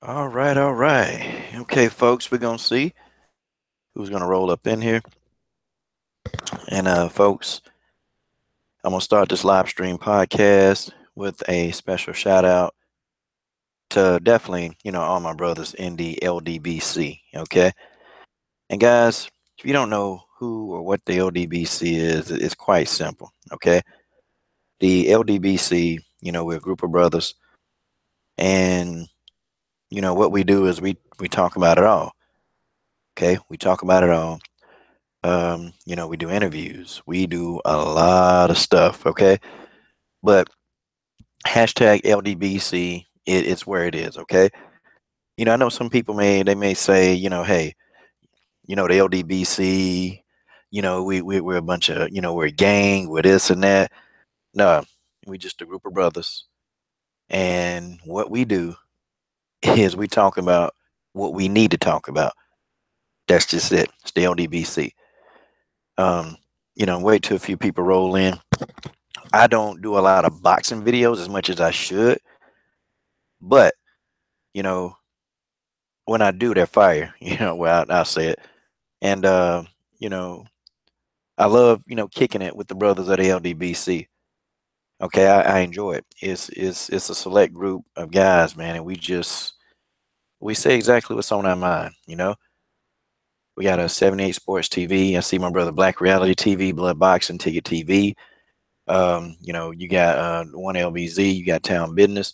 All right, all right. Okay, folks, we're gonna see who's gonna roll up in here. And folks, I'm gonna start this live stream podcast with a special shout out to definitely, all my brothers in the LDBC. Okay. And guys, if you don't know who or what the LDBC is, it's quite simple. Okay. The LDBC, we're a group of brothers, and what we do is we talk about it all. Okay, we talk about it all. We do interviews. We do a lot of stuff. Okay. But hashtag LDBC, it's where it is. Okay. I know some people they may say, hey, the LDBC, we're a bunch of, we're a gang, we're this and that. No, we just a group of brothers. And what we do is we talk about what we need to talk about. That's just it. It's the LDBC. Um, wait till a few people roll in. I don't do a lot of boxing videos as much as I should, but you know, when I do, they're fire. Well, I'll say it. And you know, I love kicking it with the brothers at the LDBC. Okay, I enjoy it. It's a select group of guys, man, and we say exactly what's on our mind. We got a 78 Sports TV. I see my brother Black Reality TV, Blood Boxing, Ticket TV. You got one LBZ, you got Town Business.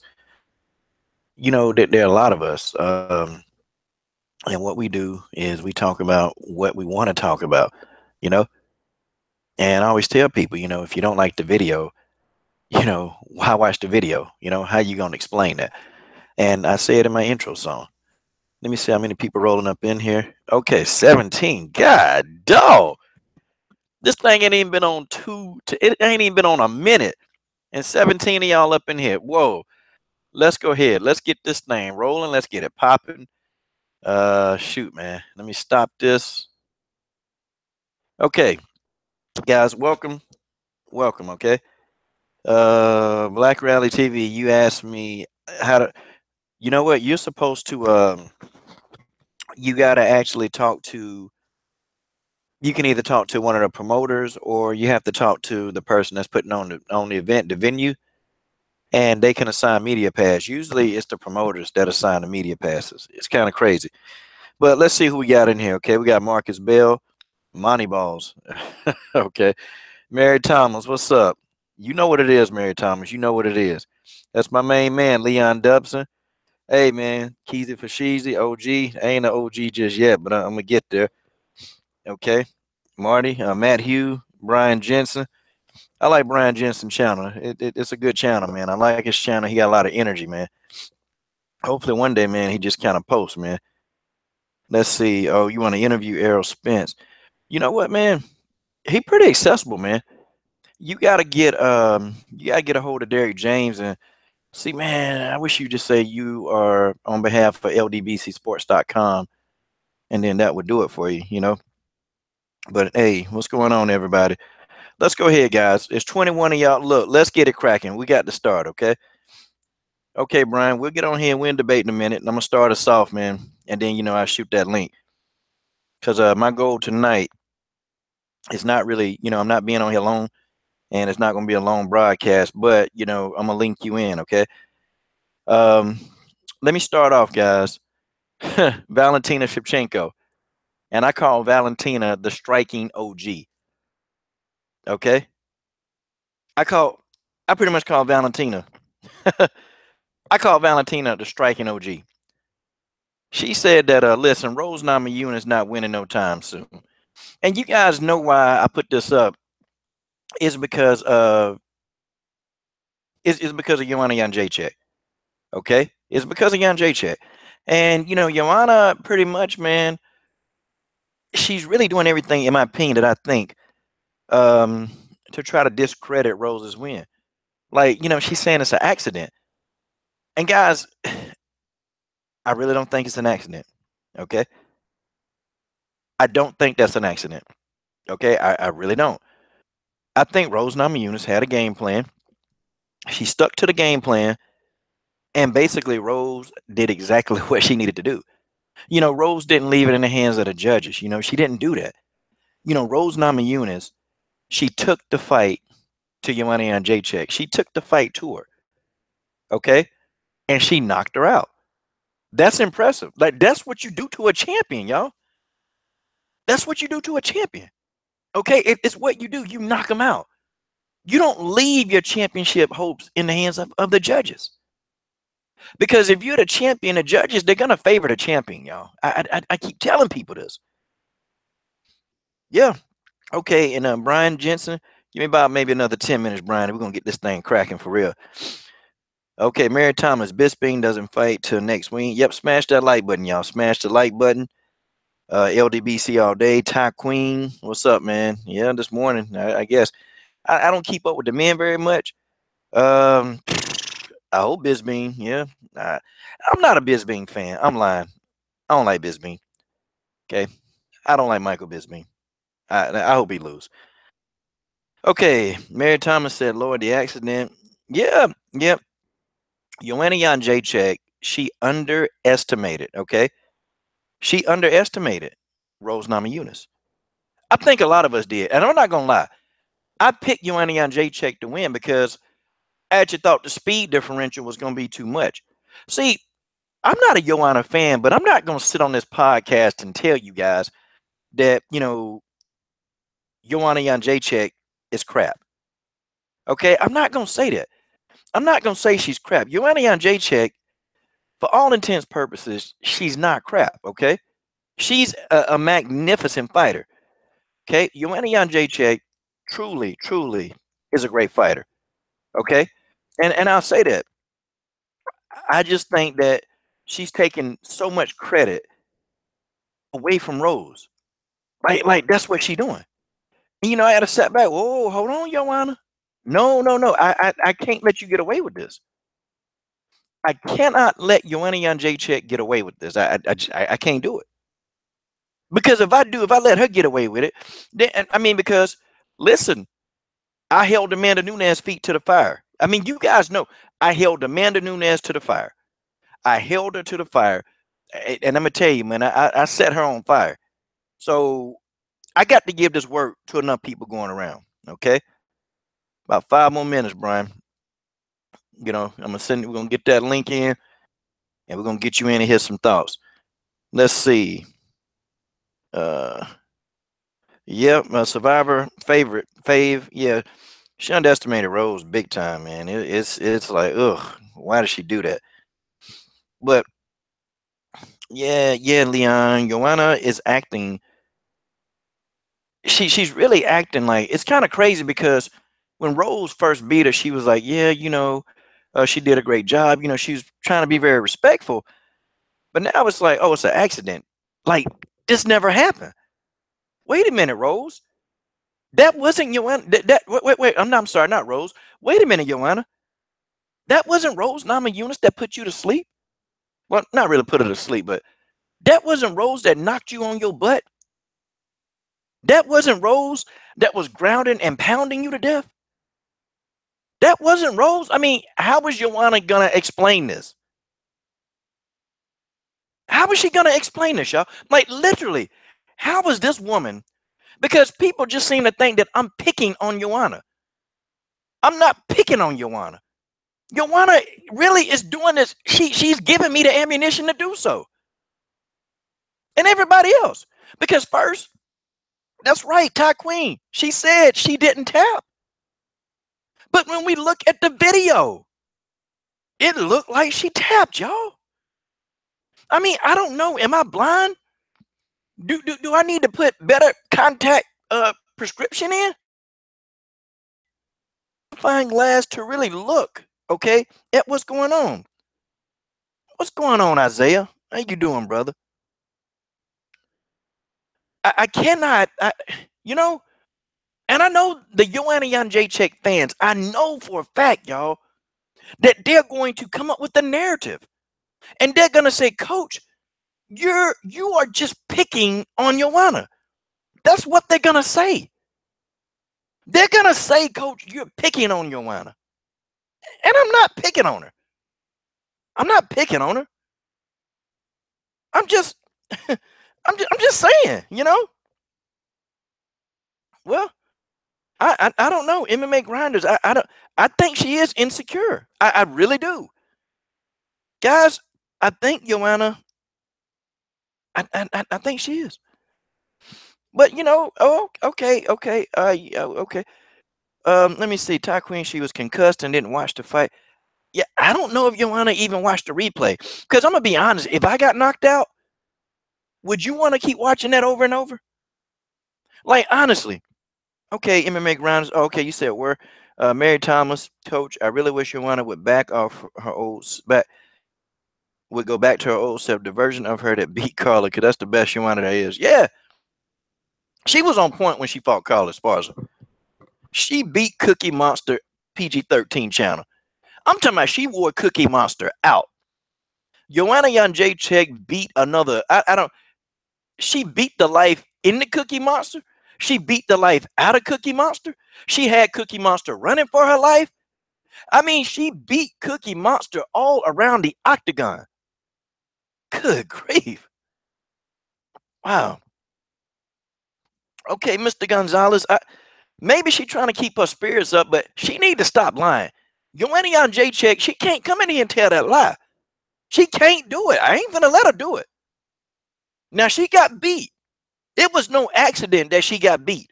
There are a lot of us. And what we do is we talk about what we want to talk about, you know. And I always tell people, if you don't like the video, why watch the video? How you gonna explain that? And I say it in my intro song. Let me see how many people rolling up in here. Okay, 17. God dog. This thing ain't even been on it ain't even been on a minute. And 17 of y'all up in here. Whoa. Let's go ahead. Let's get this thing rolling. Let's get it popping. Shoot, man. Let me stop this. Okay, guys, welcome. Welcome, okay? Black Rally TV, you asked me how to you know what? You're supposed to you gotta actually talk to you can either talk to one of the promoters or you have to talk to the person that's putting on the event, the venue, and they can assign media pass. Usually it's the promoters that assign the media passes. It's kind of crazy. But let's see who we got in here. Okay, we got Marcus Bell, Monty Balls. Okay. Mary Thomas, what's up? You know what it is, Mary Thomas. You know what it is. That's my main man, Leon Dubson. Hey, man, Keezy for Sheezy, OG. I ain't an OG just yet, but I'm going to get there. Okay. Marty, Matt Hugh, Brian Jensen. I like Brian Jensen's channel. It's a good channel, man. I like his channel. He got a lot of energy, man. Hopefully one day, man, he just kind of posts, man. Let's see. Oh, you want to interview Errol Spence? You know what, man? He pretty accessible, man. You gotta get a hold of Derek James and see, man. I wish you just say you are on behalf of LDBCsports.com, and then that would do it for you. But hey, what's going on, everybody? Let's go ahead, guys. It's 21 of y'all. Look, let's get it cracking. We got to start, okay? Okay, Brian, we'll get on here and we'll debate in a minute. And I'm gonna start us off, man, and then I shoot that link because my goal tonight is not really, I'm not being on here alone, and it's not gonna be a long broadcast, but I'm gonna link you in, okay? Um, Let me start off, guys. Valentina Shevchenko, and I call Valentina the striking OG. Okay, I call, I pretty much call Valentina. I call Valentina the striking OG. She said that, listen, Rose Namajunas is not winning no time soon, and you guys know why I put this up is because is because of Joanna Jacek. Okay, it's because of Jan Jacek, and Joanna pretty much, man, she's really doing everything, in my opinion, that I think um, to try to discredit Rose's win. Like, she's saying it's an accident. And guys, I really don't think it's an accident. Okay. I don't think that's an accident. Okay. I really don't. I think Rose Namajunas had a game plan. She stuck to the game plan. And basically, Rose did exactly what she needed to do. Rose didn't leave it in the hands of the judges. She didn't do that. Rose Namajunas, she took the fight to Joanna Jędrzejczyk. She took the fight to her, okay? And she knocked her out. That's impressive. Like, that's what you do to a champion, y'all. That's what you do to a champion, okay? It's what you do. You knock them out. You don't leave your championship hopes in the hands of the judges. Because if you're the champion, the judges, they're going to favor the champion, y'all. I keep telling people this. Yeah. Okay, and Brian Jensen, give me about maybe another 10 minutes, Brian. We're going to get this thing cracking for real. Okay, Mary Thomas, Bisping doesn't fight till next week. Yep, smash that like button, y'all. Smash the like button. LDBC all day. Ty Queen, what's up, man? Yeah, this morning, I guess. I don't keep up with the men very much. I hope Bisping, yeah. I'm not a Bisping fan. I'm lying. I don't like Bisping. Okay, I don't like Michael Bisping. I hope he lose. Okay, Mary Thomas said, Lord, the accident. Yeah, yep. Joanna Jędrzejczyk, she underestimated, okay? She underestimated Rose Namajunas. I think a lot of us did. And I'm not going to lie. I picked Joanna Jędrzejczyk to win because I actually thought the speed differential was going to be too much. See, I'm not a Joanna fan, but I'm not going to sit on this podcast and tell you guys that, Joanna Jędrzejczyk is crap. Okay? I'm not going to say that. I'm not going to say she's crap. Joanna Jędrzejczyk, for all intents purposes, she's not crap, okay? She's a magnificent fighter, okay? Joanna Jędrzejczyk truly, truly is a great fighter, okay? And I'll say that. I just think that she's taking so much credit away from Rose. Like that's what she's doing. And, I had to sit back. Whoa, hold on, Joanna. No, no, no. I can't let you get away with this. I cannot let Joanna Jędrzejczyk get away with this. I can't do it. Because if I let her get away with it, then because listen, I held Amanda Nunes' feet to the fire. I mean, you guys know I held Amanda Nunes to the fire. I held her to the fire, and I'm gonna tell you, man, I set her on fire. So I got to give this work to enough people going around. Okay, about 5 more minutes, Brian. I'm gonna send. We're gonna get that link in, and we're gonna get you in and hear some thoughts. Let's see. Yep, my Survivor favorite fave. Yeah, she underestimated Rose big time, man. It's like, ugh, why did she do that? But yeah, Leon, Joanna is acting. She's really acting like it's kind of crazy because when Rose first beat her, she was like, yeah, she did a great job. She was trying to be very respectful. But now it's like, oh, it's an accident. Like this never happened. Wait a minute, Rose. That wasn't Joanna. Wait. I'm sorry, not Rose. Wait a minute, Joanna. That wasn't Rose Namajunas that put you to sleep. Well, not really put her to sleep, but that wasn't Rose that knocked you on your butt. That wasn't Rose that was grounding and pounding you to death. That wasn't Rose. I mean, how was Joanna gonna explain this? How was she gonna explain this, y'all? Like literally, how was this woman? Because people just seem to think that I'm picking on Joanna. I'm not picking on Joanna. Joanna really is doing this. She's giving me the ammunition to do so. And everybody else. Because first, that's right, Ty Queen. She said she didn't tap. But when we look at the video, it looked like she tapped, y'all. I mean, I don't know. Am I blind? Do I need to put better contact prescription in? Magnifying glass to really look, okay, at what's going on. What's going on, Isaiah? How you doing, brother? I cannot, and I know the Joanna Jędrzejczyk fans, I know for a fact, y'all, that they're going to come up with a narrative. And they're going to say, Coach, you are just picking on Joanna. That's what they're going to say. They're going to say, Coach, you're picking on Joanna. And I'm not picking on her. I'm not picking on her. I'm just I'm just saying, you know. Well, I don't know. MMA grinders. I don't. I think she is insecure. I really do, guys. I think Joanna. I think she is. But you know, oh, okay, okay, yeah, okay. Let me see. Ty Queen, she was concussed and didn't watch the fight. Yeah, I don't know if Joanna even watched the replay. Because I'm gonna be honest, if I got knocked out, would you want to keep watching that over and over? Like honestly. Okay, MMA grounds. Okay, you said where? Mary Thomas, coach. I really wish Joanna would back off her back. Would go back to her old self. The version of her that beat Carla, because that's the best Joanna there is. Yeah, she was on point when she fought Carla Esparza. She beat Cookie Monster PG-13 channel. I'm talking about she wore Cookie Monster out. Joanna Jędrzejczyk beat another. I don't. She beat the life in the Cookie Monster. She beat the life out of Cookie Monster. She had Cookie Monster running for her life. I mean, she beat Cookie Monster all around the octagon. Good grief. Wow. Okay, Mr. Gonzalez. Maybe she's trying to keep her spirits up, but she need to stop lying. Joanna Jędrzejczyk, she can't come in here and tell that lie. She can't do it. I ain't gonna let her do it. Now she got beat. It was no accident that she got beat.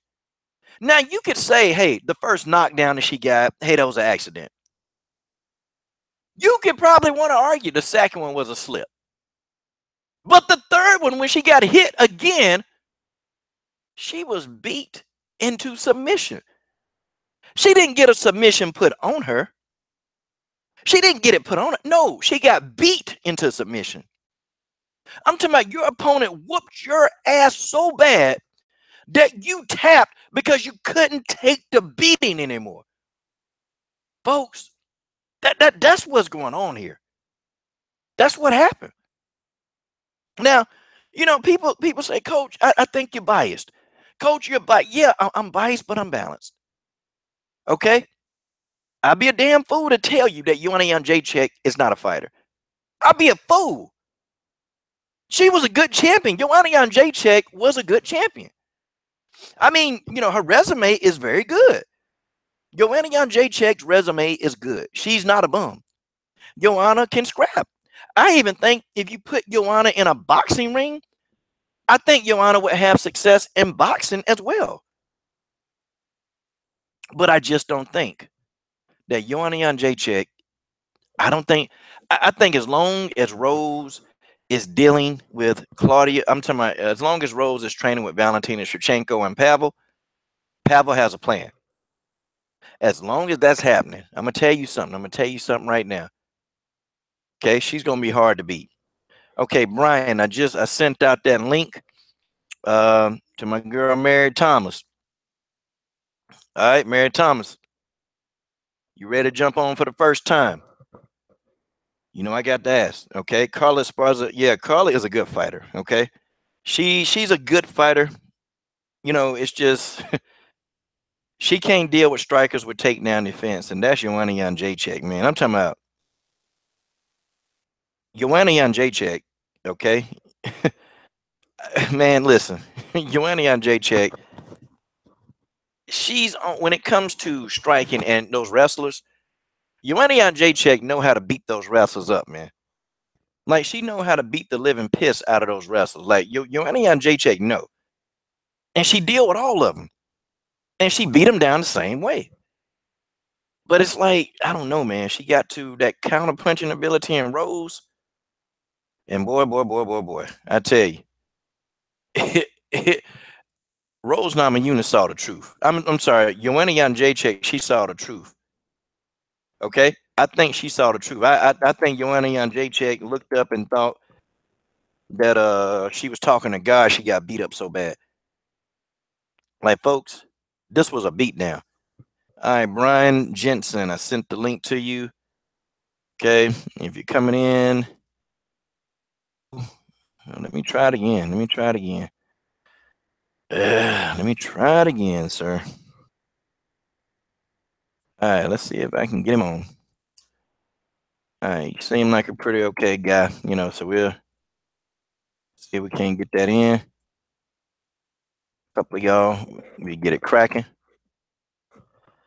Now you could say, hey, the first knockdown that she got, hey, that was an accident. You could probably want to argue the second one was a slip. But the third one, when she got hit again, she was beat into submission. She didn't get a submission put on her. She didn't get it put on her. No, she got beat into submission. I'm talking about your opponent whooped your ass so bad that you tapped because you couldn't take the beating anymore. Folks, that's what's going on here. That's what happened. Now, you know, people say, Coach, I think you're biased. Coach, you're biased. Yeah, I'm biased, but I'm balanced. Okay? I'd be a damn fool to tell you that Joanna Jędrzejczyk is not a fighter. I'd be a fool. She was a good champion. Joanna Jędrzejczyk was a good champion. I mean, you know, her resume is very good. Joanna Jędrzejczyk's resume is good. She's not a bum. Joanna can scrap. I even think if you put Joanna in a boxing ring, I think Joanna would have success in boxing as well. But I just don't think that Joanna Jędrzejczyk, I don't think, I think as long as Rose is dealing with Claudia, I'm talking about as long as Rose is training with Valentina, Shevchenko, and Pavel, Pavel has a plan. As long as that's happening, I'm going to tell you something. I'm going to tell you something right now. Okay, she's going to be hard to beat. Okay, Brian, I sent out that link to my girl Mary Thomas. All right, Mary Thomas, you ready to jump on for the first time? You know I got to ask. Okay, Carla Esparza. Yeah, Carla is a good fighter. Okay, she's a good fighter. You know, it's just she can't deal with strikers with takedown defense, and that's Joanna Jędrzejczyk, man. I'm talking about Joanna Jędrzejczyk. Okay, man, listen, Joanna Jędrzejczyk. She's on when it comes to striking and those wrestlers. Joanna Jędrzejczyk know how to beat those wrestlers up, man. Like she know how to beat the living piss out of those wrestlers. Like Joanna Jędrzejczyk know, and she deal with all of them, and she beat them down the same way. But it's like I don't know, man. She got to that counter punching ability in Rose, and boy, I tell you, Rose Namajunas saw the truth. I'm sorry, Joanna Jędrzejczyk, she saw the truth. Okay, I think she saw the truth. I think Joanna Jędrzejczyk looked up and thought that she was talking to God. She got beat up so bad. Like folks, this was a beatdown. All right, Brian Jensen, I sent the link to you. Okay, if you're coming in, let me try it again. Let me try it again. Let me try it again, sir. All right, let's see if I can get him on. All right, you seem like a pretty okay guy, so we'll see if we can get that in. A couple of y'all, we get it cracking.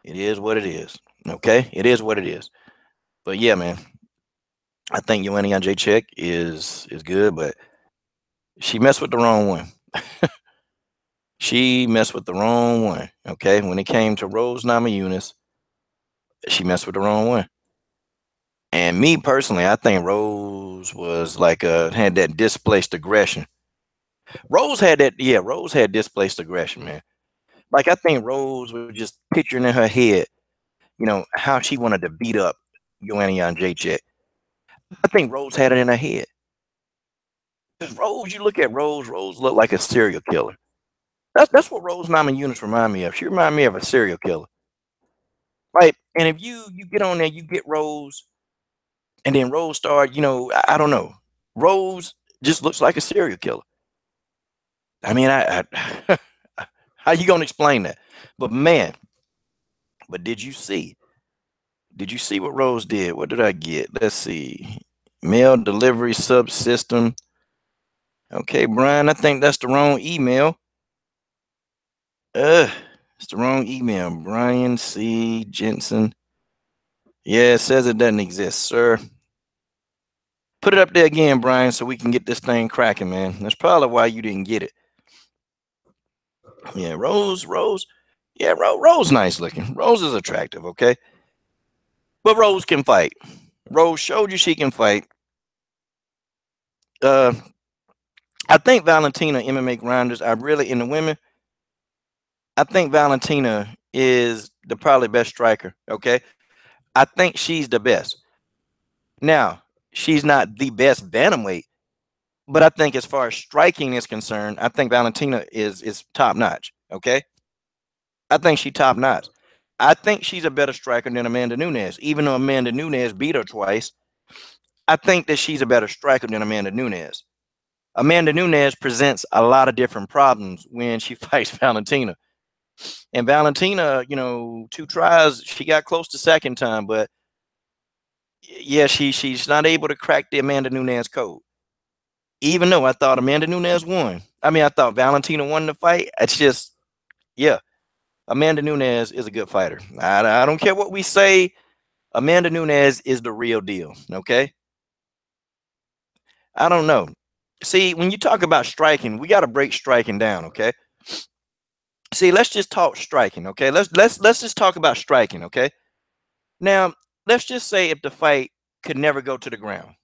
It is what it is. Okay, it is what it is. But yeah, man, I think Joanna Jacek is good, but she messed with the wrong one. She messed with the wrong one. Okay, when it came to Rose Namajunas, she messed with the wrong one. And me personally, I think Rose was like had that displaced aggression. Rose had that, yeah. Rose had displaced aggression, man. Like I think Rose was just picturing in her head, how she wanted to beat up Joanna Jacek. I think Rose had it in her head. Because Rose, you look at Rose, Rose looked like a serial killer. That's what Rose Namajunas remind me of. She remind me of a serial killer. Right? And if you get on there, you get Rose, and then Rose started, I don't know. Rose just looks like a serial killer. I mean, I how you gonna explain that? But man, but did you see? Did you see what Rose did? What did I get? Let's see. Mail delivery subsystem. Okay, Brian, I think that's the wrong email. It's the wrong email. Brian C. Jensen. Yeah, it says it doesn't exist, sir. Put it up there again, Brian, so we can get this thing cracking, man. That's probably why you didn't get it. Yeah, Rose. Yeah, Rose nice looking. Rose is attractive, okay? But Rose can fight. Rose showed you she can fight. Uh, I think Valentina MMA grinders are really in the women. I think Valentina is the probably best striker. Okay, I think she's the best. Now she's not the best bantamweight, but I think as far as striking is concerned, I think Valentina is top notch. Okay, I think she's top notch. I think she's a better striker than Amanda Nunes, even though Amanda Nunes beat her twice. I think that she's a better striker than Amanda Nunes. Amanda Nunes presents a lot of different problems when she fights Valentina. And Valentina, two tries, she got close the second time, but yeah, she's not able to crack the Amanda Nunes code. Even though I thought Amanda Nunes won. I mean, I thought Valentina won the fight. It's just, yeah, Amanda Nunes is a good fighter. I don't care what we say. Amanda Nunes is the real deal. Okay. I don't know. See, when you talk about striking, we got to break striking down. Okay. See, let's just talk striking. Okay. Let's just talk about striking. Okay. Now, let's just say if the fight could never go to the ground.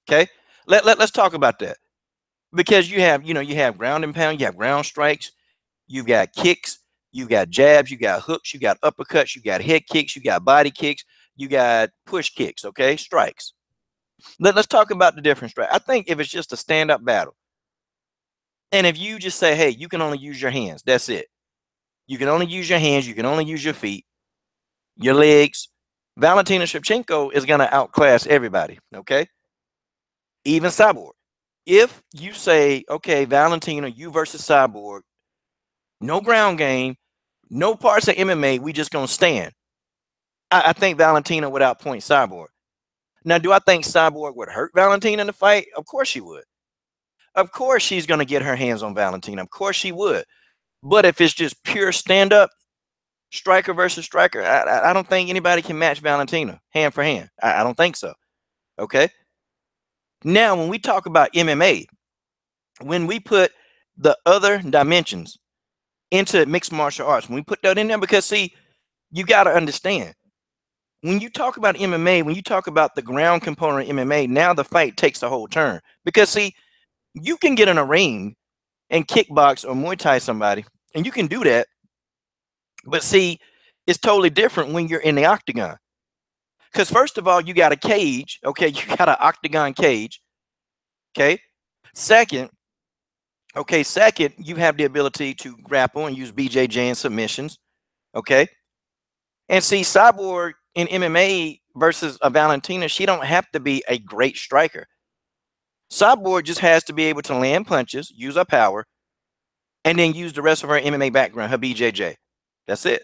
Okay. Let's talk about that. Because you have ground and pound, you have ground strikes, you've got kicks, you got jabs, you got hooks, you got uppercuts, you got head kicks, you got body kicks, you got push kicks, okay? Strikes. Let's talk about the different strikes. I think if it's just a stand-up battle, and if you just say, hey, you can only use your hands, that's it. You can only use your hands, you can only use your feet, your legs. Valentina Shevchenko is going to outclass everybody, okay? Even Cyborg. If you say, okay, Valentina, you versus Cyborg, no ground game, no parts of MMA, we just gonna stand. I think Valentina would outpoint Cyborg. Now, do I think Cyborg would hurt Valentina in the fight? Of course she would. Of course she's gonna get her hands on Valentina. Of course she would. But if it's just pure stand up, striker versus striker, I don't think anybody can match Valentina hand for hand. I don't think so. Okay. Now, when we talk about MMA, when we put the other dimensions into mixed martial arts, when we put that in there, because see, you got to understand when you talk about MMA, when you talk about the ground component of MMA, now the fight takes a whole turn. Because see, you can get in a ring and kickbox or Muay Thai somebody, and you can do that. But see, it's totally different when you're in the octagon. Because first of all, you got a cage. Okay, you got an octagon cage. Okay. Second, second, you have the ability to grapple and use BJJ and submissions. Okay. And see, Cyborg in MMA versus a Valentina, she don't have to be a great striker. Cyborg just has to be able to land punches, use her power, and then use the rest of her MMA background, her BJJ. That's it.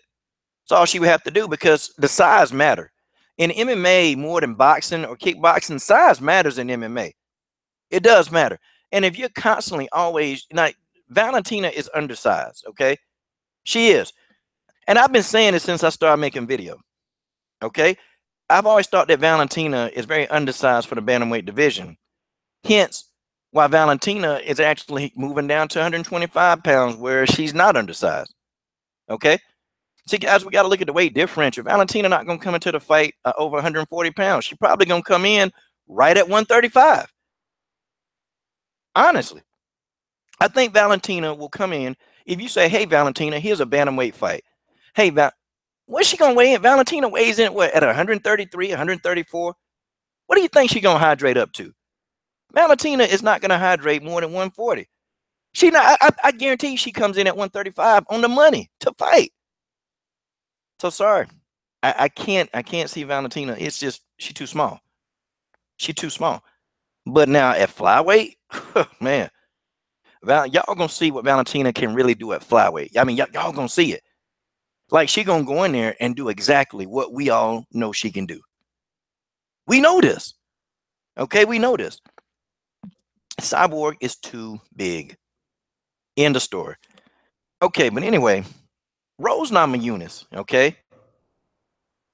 That's all she would have to do because the size matter. In MMA, more than boxing or kickboxing, size matters in MMA. It does matter. And if you're constantly always like Valentina is undersized, okay? She is. And I've been saying it since I started making video. Okay. I've always thought that Valentina is very undersized for the bantamweight division. Hence, why Valentina is actually moving down to 125 pounds, where she's not undersized. Okay. See, guys, we got to look at the weight differential. Valentina not going to come into the fight over 140 pounds. She's probably going to come in right at 135. Honestly, I think Valentina will come in. If you say, hey, Valentina, here's a bantamweight fight. Hey, what's she going to weigh in? Valentina weighs in what, at 133, 134? What do you think she's going to hydrate up to? Valentina is not going to hydrate more than 140. She not. I guarantee she comes in at 135 on the money to fight. So sorry, I can't see Valentina. It's just she's too small. She's too small. But now at flyweight, man, y'all gonna see what Valentina can really do at flyweight. I mean, y'all gonna see it. Like she gonna go in there and do exactly what we all know she can do. We know this. Okay, we know this. Cyborg is too big. End of story. Okay, but anyway, Rose Namajunas, okay?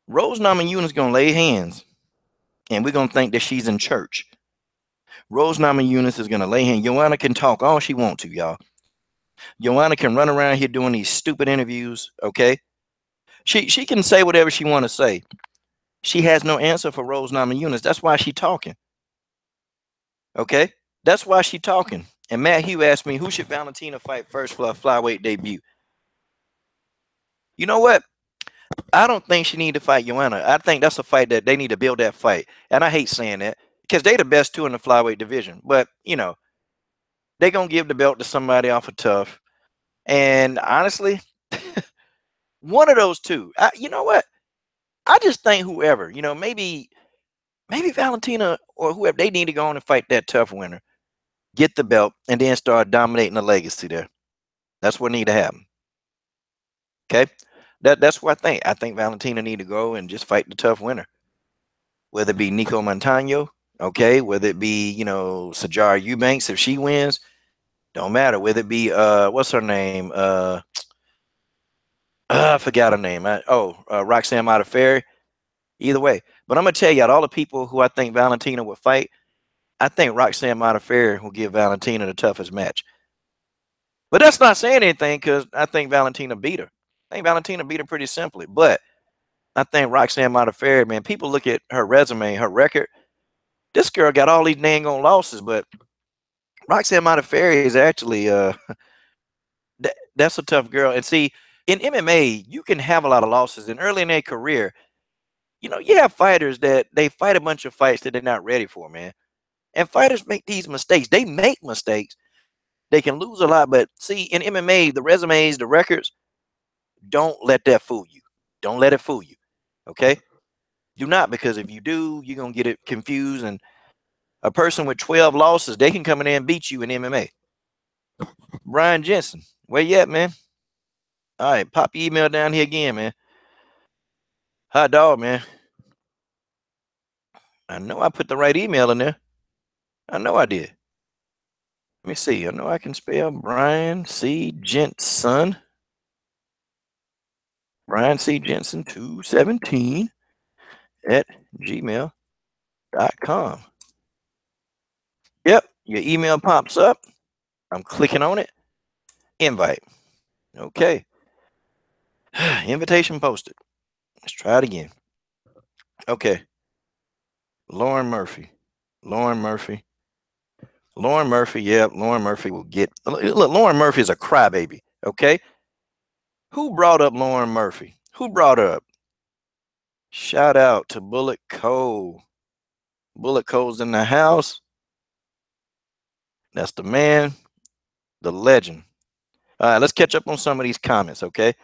Rose Namajunas gonna lay hands, and we're gonna think that she's in church. Rose Namajunas is gonna lay hands. Joanna can talk all she wants to, y'all. Joanna can run around here doing these stupid interviews, okay? She can say whatever she want to say. She has no answer for Rose Namajunas. That's why she talking. Okay? That's why she talking. And Matt Hugh asked me, who should Valentina fight first for a flyweight debut? You know what? I don't think she need to fight Joanna. I think that's a fight that they need to build that fight. And I hate saying that because they the best two in the flyweight division. But, you know, they going to give the belt to somebody off of Tough. And honestly, one of those two. You know what? I just think whoever, you know, maybe Valentina or whoever, they need to go on and fight that Tough winner, get the belt, and then start dominating the legacy there. That's what need to happen. Okay? That's what I think. I think Valentina need to go and just fight the Tough winner. Whether it be Nico Montano, okay, whether it be, you know, Sajara Eubanks, if she wins, don't matter. Whether it be what's her name? I forgot her name. Roxanne Modafferi. Either way. But I'm gonna tell you, all the people who I think Valentina would fight, I think Roxanne Modafferi will give Valentina the toughest match. But that's not saying anything because I think Valentina beat her. I think Valentina beat her pretty simply. But I think Roxanne Modafferi, man, people look at her resume, her record. This girl got all these dang on losses, but Roxanne Modafferi is actually that's a tough girl. And see, in MMA, you can have a lot of losses. And early in their career, you know, you have fighters that they fight a bunch of fights that they're not ready for, man. And fighters make these mistakes. They make mistakes. They can lose a lot, but see, in MMA, the resumes, the records, don't let that fool you. Don't let it fool you. Okay? Do not, because if you do, you're going to get it confused. And a person with 12 losses, they can come in there and beat you in MMA. Brian Jensen, where you at, man? All right, pop your email down here again, man. Hot dog, man. I know I put the right email in there. I know I did. Let me see. I know I can spell Brian C. Jensen. Brian C. Jensen 217 at gmail.com. Yep, your email pops up. I'm clicking on it. Invite. Okay. Invitation posted. Let's try it again. Okay. Lauren Murphy. Yep, Lauren Murphy will get. Look, Lauren Murphy is a crybaby. Okay. Who brought up Lauren Murphy? Who brought her up? Shout out to Bullet Cole. Bullet Cole's in the house. That's the man, the legend. All right, let's catch up on some of these comments, okay?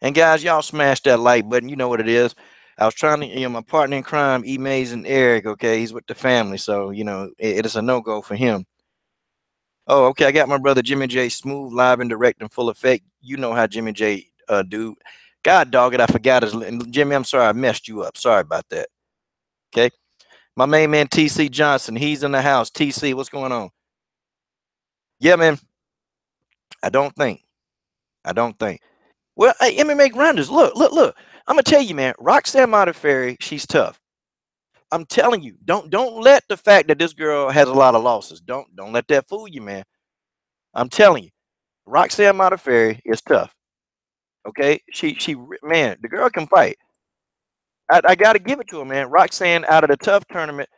And guys, y'all smash that like button. You know what it is. I was trying to, you know, my partner in crime, E-Maze and Eric, okay? He's with the family, so, you know, it is a no-go for him. Oh, okay, I got my brother Jimmy J smooth, live and direct and full effect. You know how Jimmy J do. God dog it, I forgot his. Jimmy, I'm sorry I messed you up. Sorry about that. Okay. My main man TC Johnson, he's in the house. TC, what's going on? Yeah, man. I don't think. I don't think. Well, hey, MMA grinders, look. I'm gonna tell you, man. Roxanne Modafferi, she's tough. I'm telling you, don't let the fact that this girl has a lot of losses. Don't let that fool you, man. I'm telling you, Roxanne Modafferi is tough. Okay, man, the girl can fight. I got to give it to her, man. Roxanne, out of the tough tournament,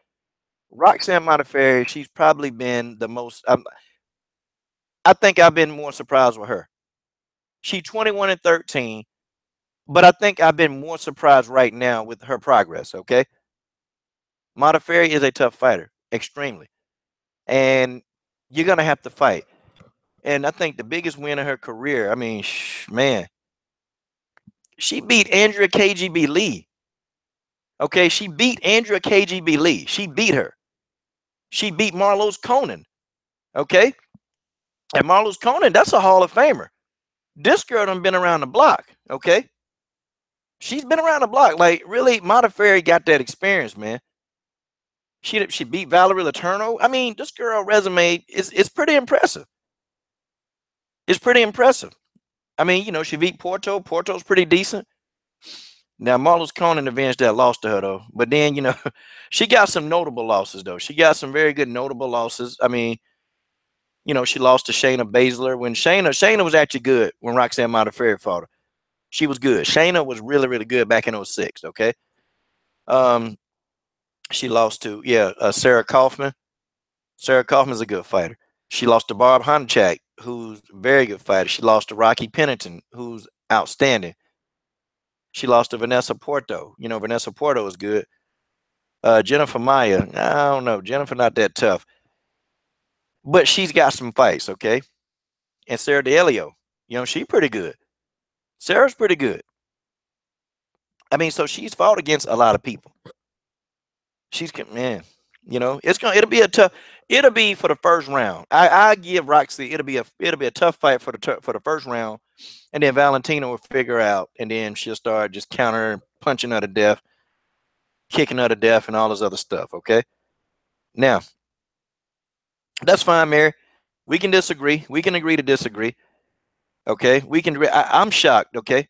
Roxanne Modafferi, she's probably been the most. I think I've been more surprised with her. She's 21-13, but I think I've been more surprised right now with her progress. Okay, Modafferi is a tough fighter, extremely, and you're gonna have to fight. And I think the biggest win of her career, I mean, man, she beat Andrea KGB Lee. Okay, she beat Andrea KGB Lee. She beat her. She beat Marlos Conan. Okay, and Marlos Conan, that's a Hall of Famer. This girl done been around the block. Okay, she's been around the block. Like really, Modafferi got that experience, man. She beat Valerie Letourneau. I mean, this girl resume is pretty impressive. It's pretty impressive. I mean, she beat Porto. Porto's pretty decent. Now, Marlos Conan avenged that loss to her, though. But then, she got some notable losses, though. She got some very good notable losses. I mean, she lost to Shayna Baszler when Shayna was actually good when Roxanne Modafferi fought her. She was good. Shayna was really, really good back in 06, okay? She lost to, Sarah Kaufman. Sarah Kaufman's a good fighter. She lost to Barb Honchak, who's a very good fighter. She lost to Rocky Pennington, who's outstanding. She lost to Vanessa Porto. Vanessa Porto is good. Jennifer Maya, I don't know. Jennifer not that tough. But she's got some fights, okay? And Sarah D'Elio, she's pretty good. Sarah's pretty good. I mean, so she's fought against a lot of people. Man, it'll be for the first round. I give Roxy, it'll be a tough fight for the first round. And then Valentina will figure out, and then she'll start just counter punching her to death, kicking her to death, and all this other stuff. Okay. Now, that's fine, Mary. We can disagree. We can agree to disagree. Okay. I'm shocked. Okay.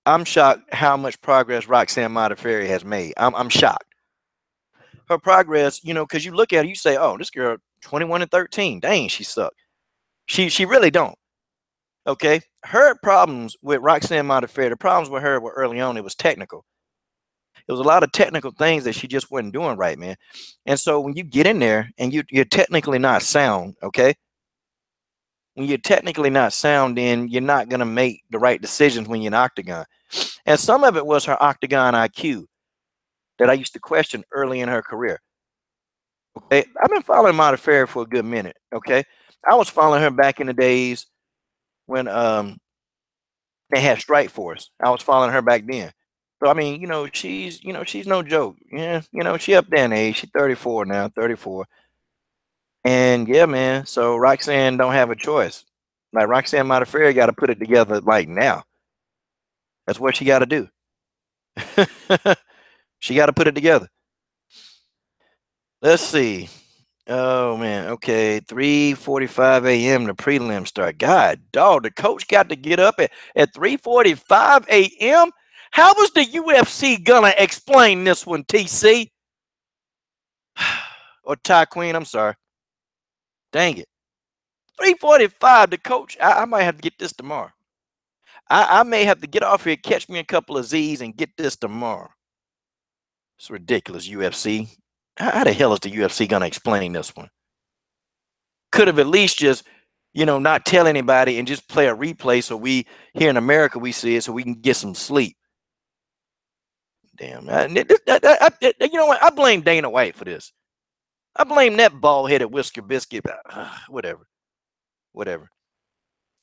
I'm shocked how much progress Roxanne Modafferi has made. I'm shocked. Her progress, because you look at her, you say, oh, this girl 21-13. Dang, she sucked. She really don't. Okay. Her problems with Roxanne Modafferi, the problems with her were early on, it was technical. It was a lot of technical things that she just wasn't doing right, man. And so when you get in there and you're technically not sound, okay? When you're technically not sound, then you're not going to make the right decisions when you're in octagon. And some of it was her octagon IQ that I used to question early in her career. Okay, I've been following Modafferi for a good minute. Okay, I was following her back in the days when they had Strike Force. I was following her back then. So I mean, she's no joke. Yeah, she up there in age. She's 34 now, 34. And yeah, man. So Roxanne don't have a choice. Like Roxanne Modafferi got to put it together like now. That's what she got to do. She got to put it together. Let's see. Oh man, okay. 3:45 a.m. the prelim start. God dog, the coach got to get up at 3:45 a.m. How was the UFC gonna explain this one, TC? Or Ty Queen, I'm sorry. Dang it. 3:45, the coach. I might have to get this tomorrow. I may have to get off here, catch me a couple of Z's, and get this tomorrow. It's ridiculous, UFC. How the hell is the UFC gonna explain this one? Could have at least just, not tell anybody and just play a replay so we here in America we see it so we can get some sleep. Damn, you know what? I blame Dana White for this. I blame that bald-headed whisker biscuit. Whatever.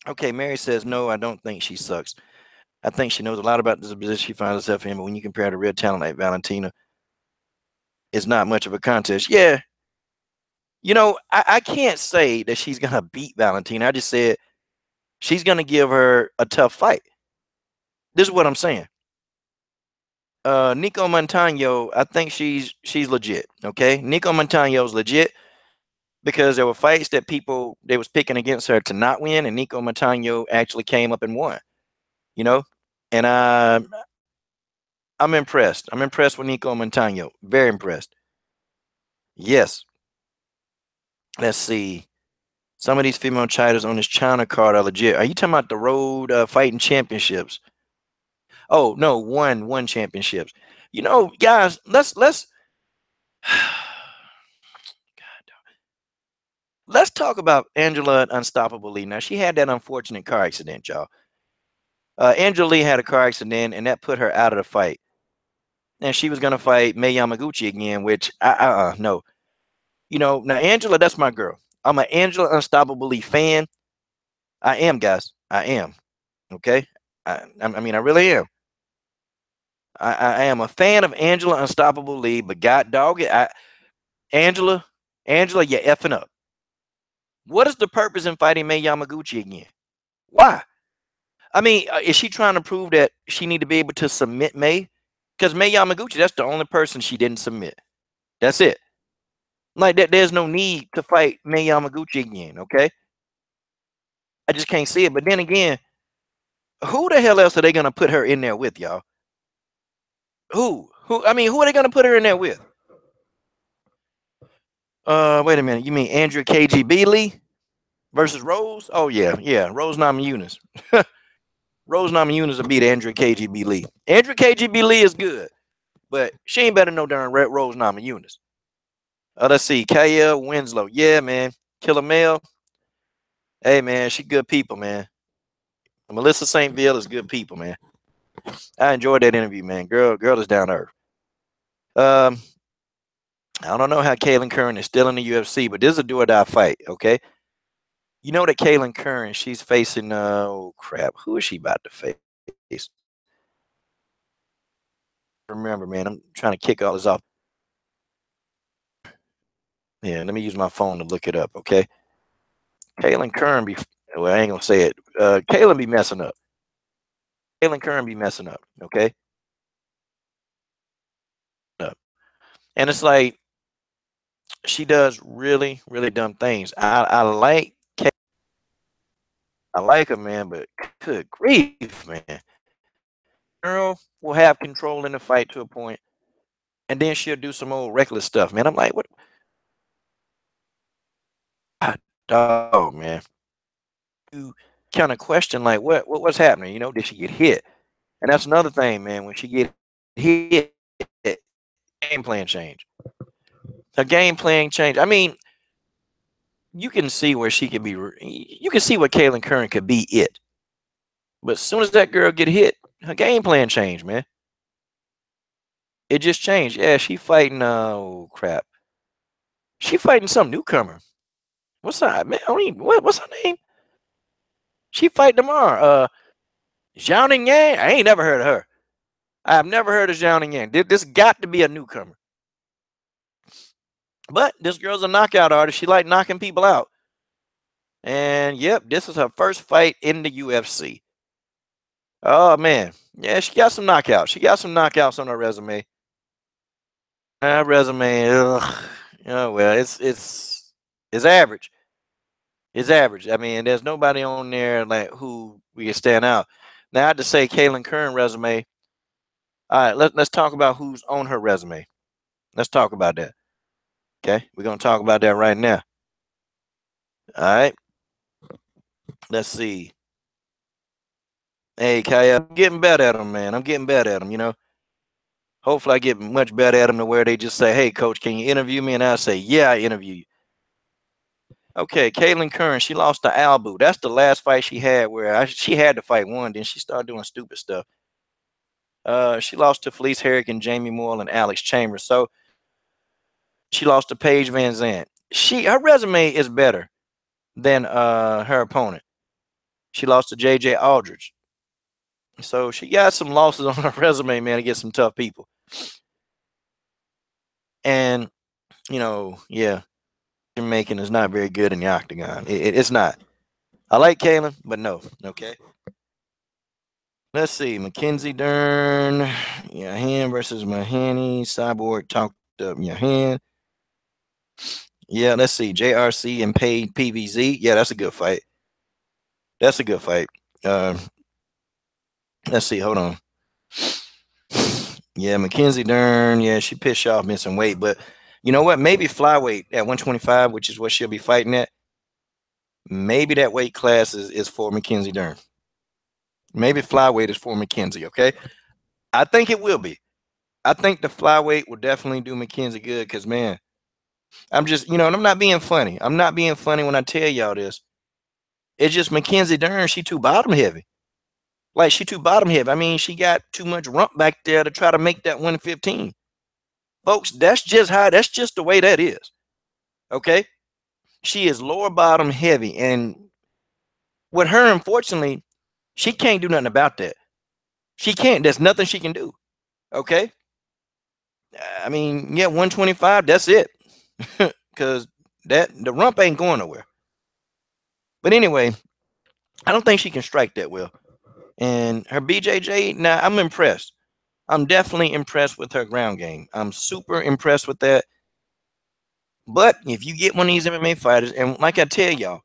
Okay, Mary says no. I don't think she sucks. I think she knows a lot about this position she finds herself in. But when you compare to real talent like Valentina, it's not much of a contest. Yeah, I can't say that she's gonna beat Valentina. I just said she's gonna give her a tough fight. This is what I'm saying. Nico Montano, I think she's legit. Okay, Nico Montano's legit because there were fights that people they was picking against her to not win, and Nico Montano actually came up and won. You know, and I'm impressed. I'm impressed with Nico Montano. Very impressed. Yes. Let's see. Some of these female fighters on this China card are legit. Are you talking about the road fighting championships? Oh no, one championships. You know, guys, let's talk about Angela Unstoppable Lee. Now she had that unfortunate car accident, y'all. Angela Lee had a car accident, and that put her out of the fight. And she was gonna fight May Yamaguchi again, which no. You know, now Angela, that's my girl. I'm an Angela Unstoppable Lee fan. I am, guys. I am. Okay. I mean, I really am. I am a fan of Angela Unstoppable Lee, but God dog it, Angela, you're effing up. What is the purpose in fighting May Yamaguchi again? Why? I mean, is she trying to prove that she need to be able to submit May? Because May Yamaguchi, that's the only person she didn't submit. That's it. Like that, there's no need to fight May Yamaguchi again. Okay, I just can't see it. But then again, who the hell else are they gonna put her in there with, y'all? Who? Who? I mean, who are they gonna put her in there with? Wait a minute. You mean Andrea KGB Lee versus Rose? Oh yeah. Rose Namajunas. Rose Namajunas will beat Andrea KGB Lee. Andrea KGB Lee is good, but she ain't better no darn Rose Namajunas. Let's see. Kaya Winslow. Yeah, man. Killer Male. Hey, man. She good people, man. Melissa St. Ville is good people, man. I enjoyed that interview, man. Girl is down to earth. I don't know how Kaylin Curran is still in the UFC, but this is a do or die fight, okay? You know that Kaylin Curran, she's facing oh crap, who is she about to face? Remember, man, I'm trying to kick all this off. Yeah, let me use my phone to look it up, okay? Kaylin Curran be well, I ain't gonna say it. Kaylin be messing up. Kaylin Curran be messing up, okay? And it's like she does really, really dumb things. I like her, man, but good grief, man. Girl will have control in the fight to a point, and then she'll do some old reckless stuff, man. I'm like, what? Dog, man. You kind of question like, what's happening? You know, did she get hit? And that's another thing, man. When she get hit, game plan change. Her game plan change. I mean, you can see where she could be. You can see what Kaylin Curran could be it. But as soon as that girl get hit, her game plan changed, man. It just changed. Yeah, she fighting. Oh crap. She fighting some newcomer. What's that, man? I don't even, what's her name? She fight tomorrow. Zhao Yang. I ain't never heard of her. I've never heard of Zhao Yang. This got to be a newcomer. But this girl's a knockout artist. She like knocking people out. And yep, this is her first fight in the UFC. Oh man, yeah, she got some knockouts. She got some knockouts on her resume. Her resume, ugh. Oh well, it's average. It's average. I mean, there's nobody on there like who we can stand out. Now I have to say, Kaylin Curran resume. All right, let's talk about who's on her resume. Let's talk about that. Okay, we're gonna talk about that right now. All right, let's see. Hey, Kaya, I'm getting better at them, man. I'm getting better at them. You know, hopefully I get much better at them to where they just say, "Hey, coach, can you interview me?" And I say, "Yeah, I interview you." Okay, Kaylin Curran, she lost to Albu. That's the last fight she had where she had to fight one. Then she started doing stupid stuff. She lost to Felice Herrick and Jamie Moore and Alex Chambers. So she lost to Paige Van Zandt. Her resume is better than her opponent. She lost to JJ Aldridge. So she got some losses on her resume, man, against some tough people. And you know, yeah, making is not very good in the octagon. It's not. I like Kaylin, but no, okay. Let's see. Mackenzie Dern, Yahan versus Mahani. Cyborg talked up Yahan. Yeah, let's see. JRC and paid PVZ. Yeah, that's a good fight. That's a good fight. Uh, let's see. Hold on. Yeah, Mackenzie Dern. Yeah, she pissed off missing weight, but you know what? Maybe flyweight at 125, which is what she'll be fighting at. Maybe that weight class is for Mackenzie Dern. Maybe flyweight is for Mackenzie. Okay, I think it will be. I think the flyweight will definitely do Mackenzie good because man, I'm just and I'm not being funny. I'm not being funny when I tell y'all this. It's just Mackenzie Dern. She too bottom heavy. Like she too bottom heavy. I mean, she got too much rump back there to try to make that 115. Folks, that's just the way that is. Okay? She is lower bottom heavy. And with her, unfortunately, she can't do nothing about that. She can't. There's nothing she can do. Okay? I mean, yeah, 125, that's it. Because the rump ain't going nowhere. But anyway, I don't think she can strike that well. And her BJJ, now I'm impressed. I'm definitely impressed with her ground game. I'm super impressed with that. But if you get one of these MMA fighters, and like I tell y'all,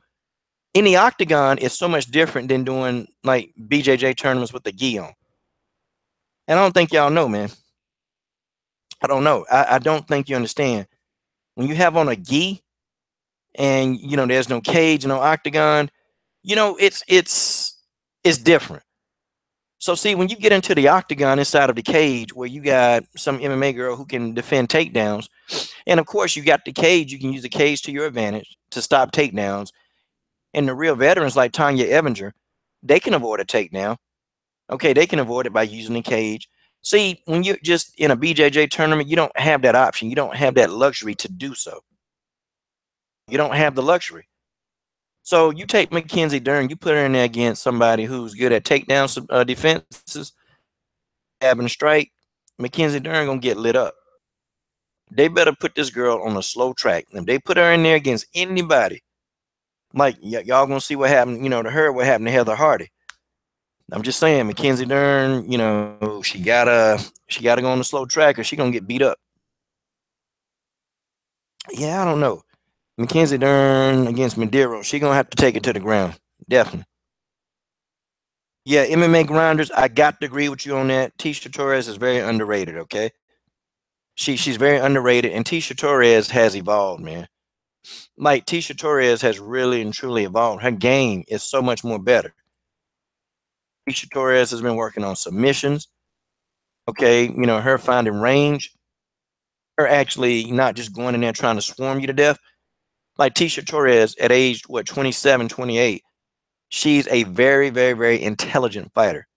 in the octagon is so much different than doing like BJJ tournaments with the gi on. And I don't think y'all know, man. I don't know. I don't think you understand. When you have on a gi and there's no cage, no octagon, it's different. So see, when you get into the octagon inside of the cage where you got some MMA girl who can defend takedowns, and of course you got the cage, you can use the cage to your advantage to stop takedowns. And the real veterans like Tanya Evinger, they can avoid a takedown. Okay, they can avoid it by using the cage. See, when you're just in a BJJ tournament, you don't have that option. You don't have that luxury to do so. You don't have the luxury. So you take Mackenzie Dern, you put her in there against somebody who's good at takedown defenses, jab and strike. Mackenzie Dern gonna get lit up. They better put this girl on a slow track. If they put her in there against anybody, like y'all gonna see what happened, to her, what happened to Heather Hardy. I'm just saying, Mackenzie Dern, she gotta go on the slow track or she gonna get beat up. Yeah, I don't know. Mackenzie Dern against Madero, she gonna have to take it to the ground. Definitely. Yeah, MMA grinders, I got to agree with you on that. Tisha Torres is very underrated, okay? She's very underrated, and Tisha Torres has evolved, man. Like Tisha Torres has really and truly evolved. Her game is so much more better. Tisha Torres has been working on submissions. Okay, her finding range. Her actually not just going in there trying to swarm you to death. Like Tisha Torres at age 27, 28. She's a very, very, very intelligent fighter.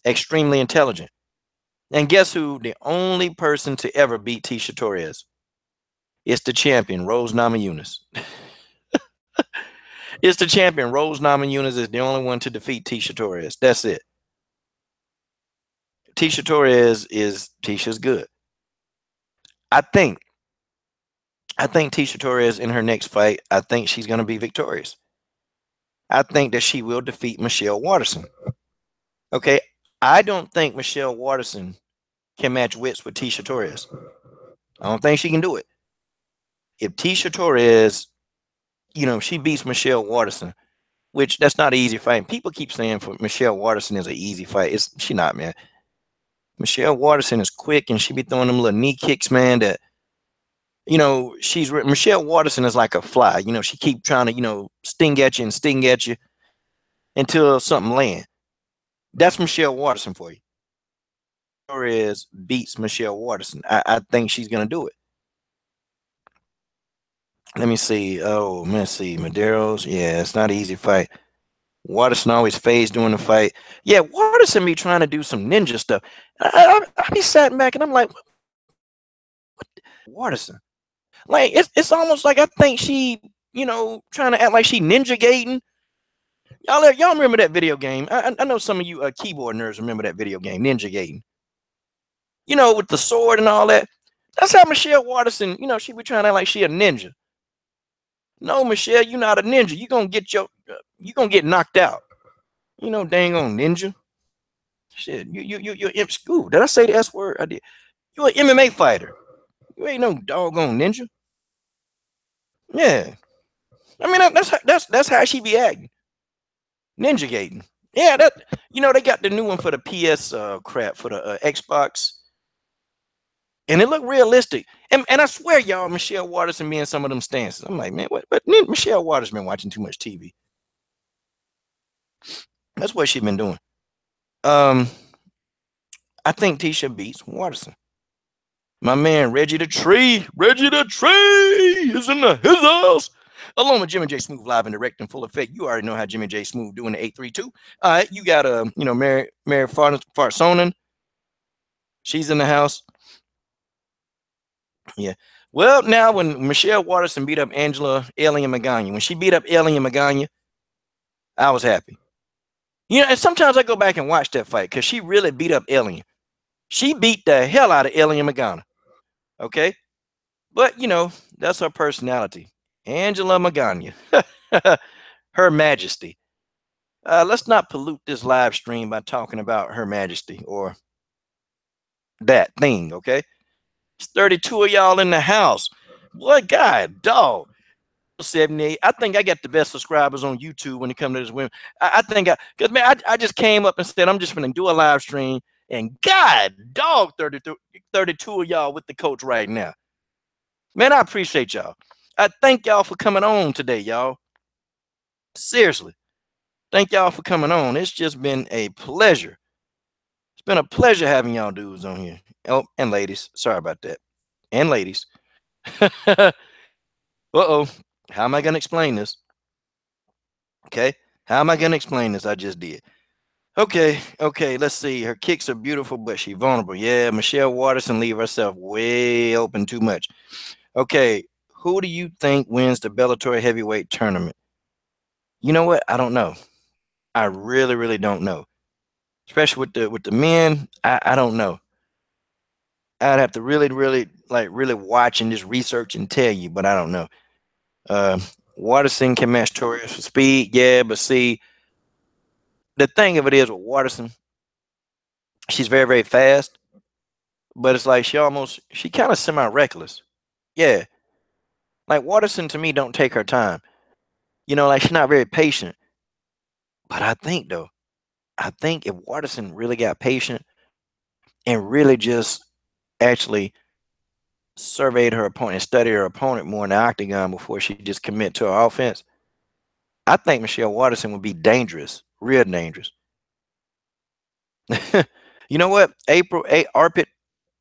Extremely intelligent. And guess who? The only person to ever beat Tisha Torres. It's the champion, Rose Namajunas. It's the champion, Rose Namajunas is the only one to defeat Tisha Torres. That's it. Tisha's good. I think Tisha Torres in her next fight, I think she's going to be victorious. I think that she will defeat Michelle Waterson. Okay, I don't think Michelle Waterson can match wits with Tisha Torres. I don't think she can do it. If Tisha Torres, she beats Michelle Waterson, which that's not an easy fight. People keep saying for Michelle Waterson is an easy fight. She not, man. Michelle Waterson is quick and she be throwing them little knee kicks, man, that Michelle Waterson is like a fly. She keep trying to, sting at you until something land. That's Michelle Waterson for you. Torres beats Michelle Waterson. I think she's gonna do it. Let me see. Oh, let's see. Madero's. Yeah, it's not an easy fight. Waterson always fades during the fight. Yeah, Waterson be trying to do some ninja stuff. I be sitting back and I'm like, what Waterson? Like it's almost like I think she, trying to act like she ninja gating. Y'all remember that video game? I know some of you keyboard nerds remember that video game, Ninja Gaiden. With the sword and all that. That's how Michelle Waterson, she be trying to act like she a ninja. No, Michelle, you're not a ninja. You gonna get knocked out. Dang on ninja. Shit, you're school. Did I say the S word? I did. You an MMA fighter. You ain't no doggone ninja. Yeah. I mean that's how she be acting. Ninja gating. Yeah, that they got the new one for the PS crap for the Xbox, and it looked realistic. And I swear, y'all, Michelle Waterson be in some of them stances. I'm like, man, what? But Michelle Waterson been watching too much TV. That's what she been doing. Um, I think Tisha beats Waterson. My man Reggie the Tree is in his house. Along with Jimmy J Smooth live and direct in full effect. You already know how Jimmy J Smooth doing the 832. All right, you got Mary Fartsonen. She's in the house. Yeah. Well, now when Michelle Waterson beat up Angela Alien Magana, when she beat up Alien Magana, I was happy. And sometimes I go back and watch that fight because she really beat up Alien. She beat the hell out of Alien Magana. Okay. But that's her personality. Angela Magana. Her Majesty. Let's not pollute this live stream by talking about Her Majesty or that thing, okay? It's 32 of y'all in the house. What God, dog. 78. I think I got the best subscribers on YouTube when it comes to this women. I think because man, I just came up and said I'm just gonna do a live stream, and God, dog, 32 of y'all with the coach right now. Man, I appreciate y'all. I thank y'all for coming on today, y'all. Seriously. Thank y'all for coming on. It's just been a pleasure. It's been a pleasure having y'all dudes on here. Oh, and ladies. Sorry about that. And ladies. Uh-oh. How am I going to explain this? Okay. How am I going to explain this? I just did. Okay. Let's see. Her kicks are beautiful, but she's vulnerable. Yeah, Michelle Waterson leave herself way open too much. Okay. Who do you think wins the Bellator heavyweight tournament? You know what? I don't know. I really, really don't know. Especially with the men, I don't know. I'd have to really watch and just research and tell you, but I don't know. Waterson can match Torres for speed, yeah, but see, the thing of it is with Waterson, she's very, very fast, but it's like she kind of semi-reckless. Yeah. Like Waterson to me don't take her time. Like she's not very patient. But I think if Waterson really got patient and really just actually surveyed her opponent and studied her opponent more in the octagon before she just commit to her offense, I think Michelle Waterson would be dangerous, real dangerous. You know what? April Arpit,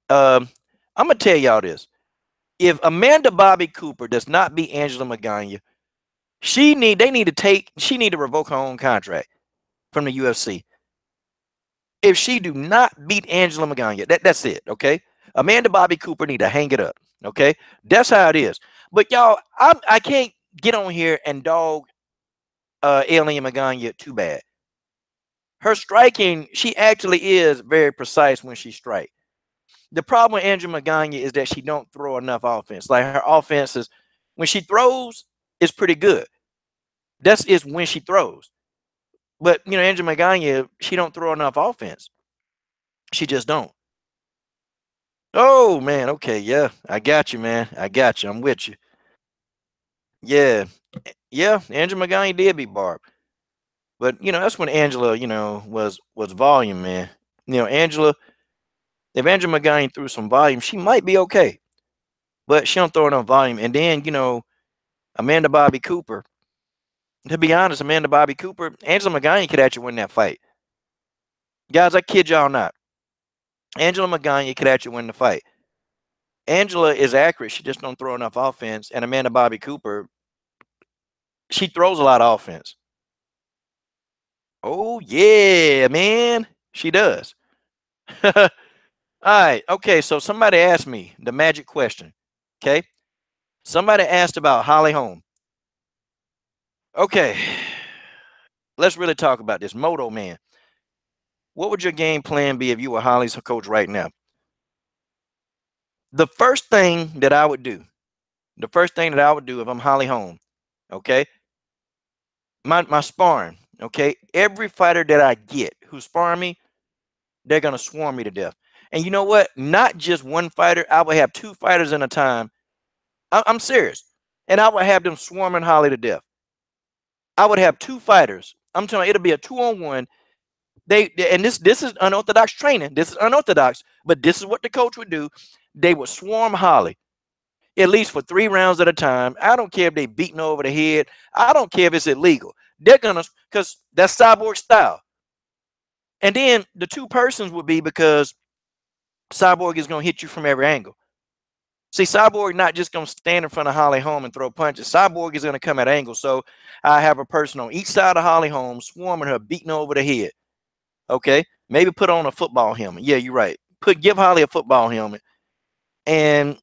I'm gonna tell y'all this. If Amanda Bobby Cooper does not beat Angela Magana, she need to revoke her own contract from the UFC. If she do not beat Angela Magana, that's it, okay? Amanda Bobby Cooper need to hang it up, okay? That's how it is. But y'all, I can't get on here and dog Alien Magana too bad. Her striking, she actually is very precise when she strikes. The problem with Angela Magana is that she don't throw enough offense. Like her offense is, when she throws, it's pretty good. That's is when she throws. But Angela Magana, she don't throw enough offense. She just don't. Oh man, okay, yeah, I got you, man. I got you. I'm with you. Yeah, yeah. Angela Magana did beat Barb, but that's when Angela, was volume, man. Angela. If Angela Magana threw some volume, she might be okay, but she don't throw enough volume. And then Amanda Bobby Cooper. To be honest, Amanda Bobby Cooper, Angela Magana could actually win that fight. Guys, I kid y'all not. Angela Magana could actually win the fight. Angela is accurate. She just don't throw enough offense. And Amanda Bobby Cooper, she throws a lot of offense. Oh, yeah, man. She does. All right. Okay. So somebody asked me the magic question. Okay. Somebody asked about Holly Holm. Okay. Let's really talk about this. Moto Man. What would your game plan be if you were Holly's coach right now? The first thing that I would do if I'm Holly Holm, okay, my sparring, okay, every fighter that I get who's sparring me, they're gonna swarm me to death. And you know what? Not just one fighter. I would have 2 fighters in a time. I'm serious. And I would have them swarming Holly to death. I would have 2 fighters. I'm telling you, it'll be a 2-on-1. And this is unorthodox training. This is unorthodox, but this is what the coach would do. They would swarm Holly at least for 3 rounds at a time. I don't care if they beating her over the head. I don't care if it's illegal. They're gonna, because that's Cyborg style. And then the 2 persons would be because Cyborg is gonna hit you from every angle. See, Cyborg not just gonna stand in front of Holly Holm and throw punches. Cyborg is gonna come at angles. So I have a person on each side of Holly Holm swarming her, beating her over the head. Okay, maybe put on a football helmet. Yeah, you're right. Give Holly a football helmet and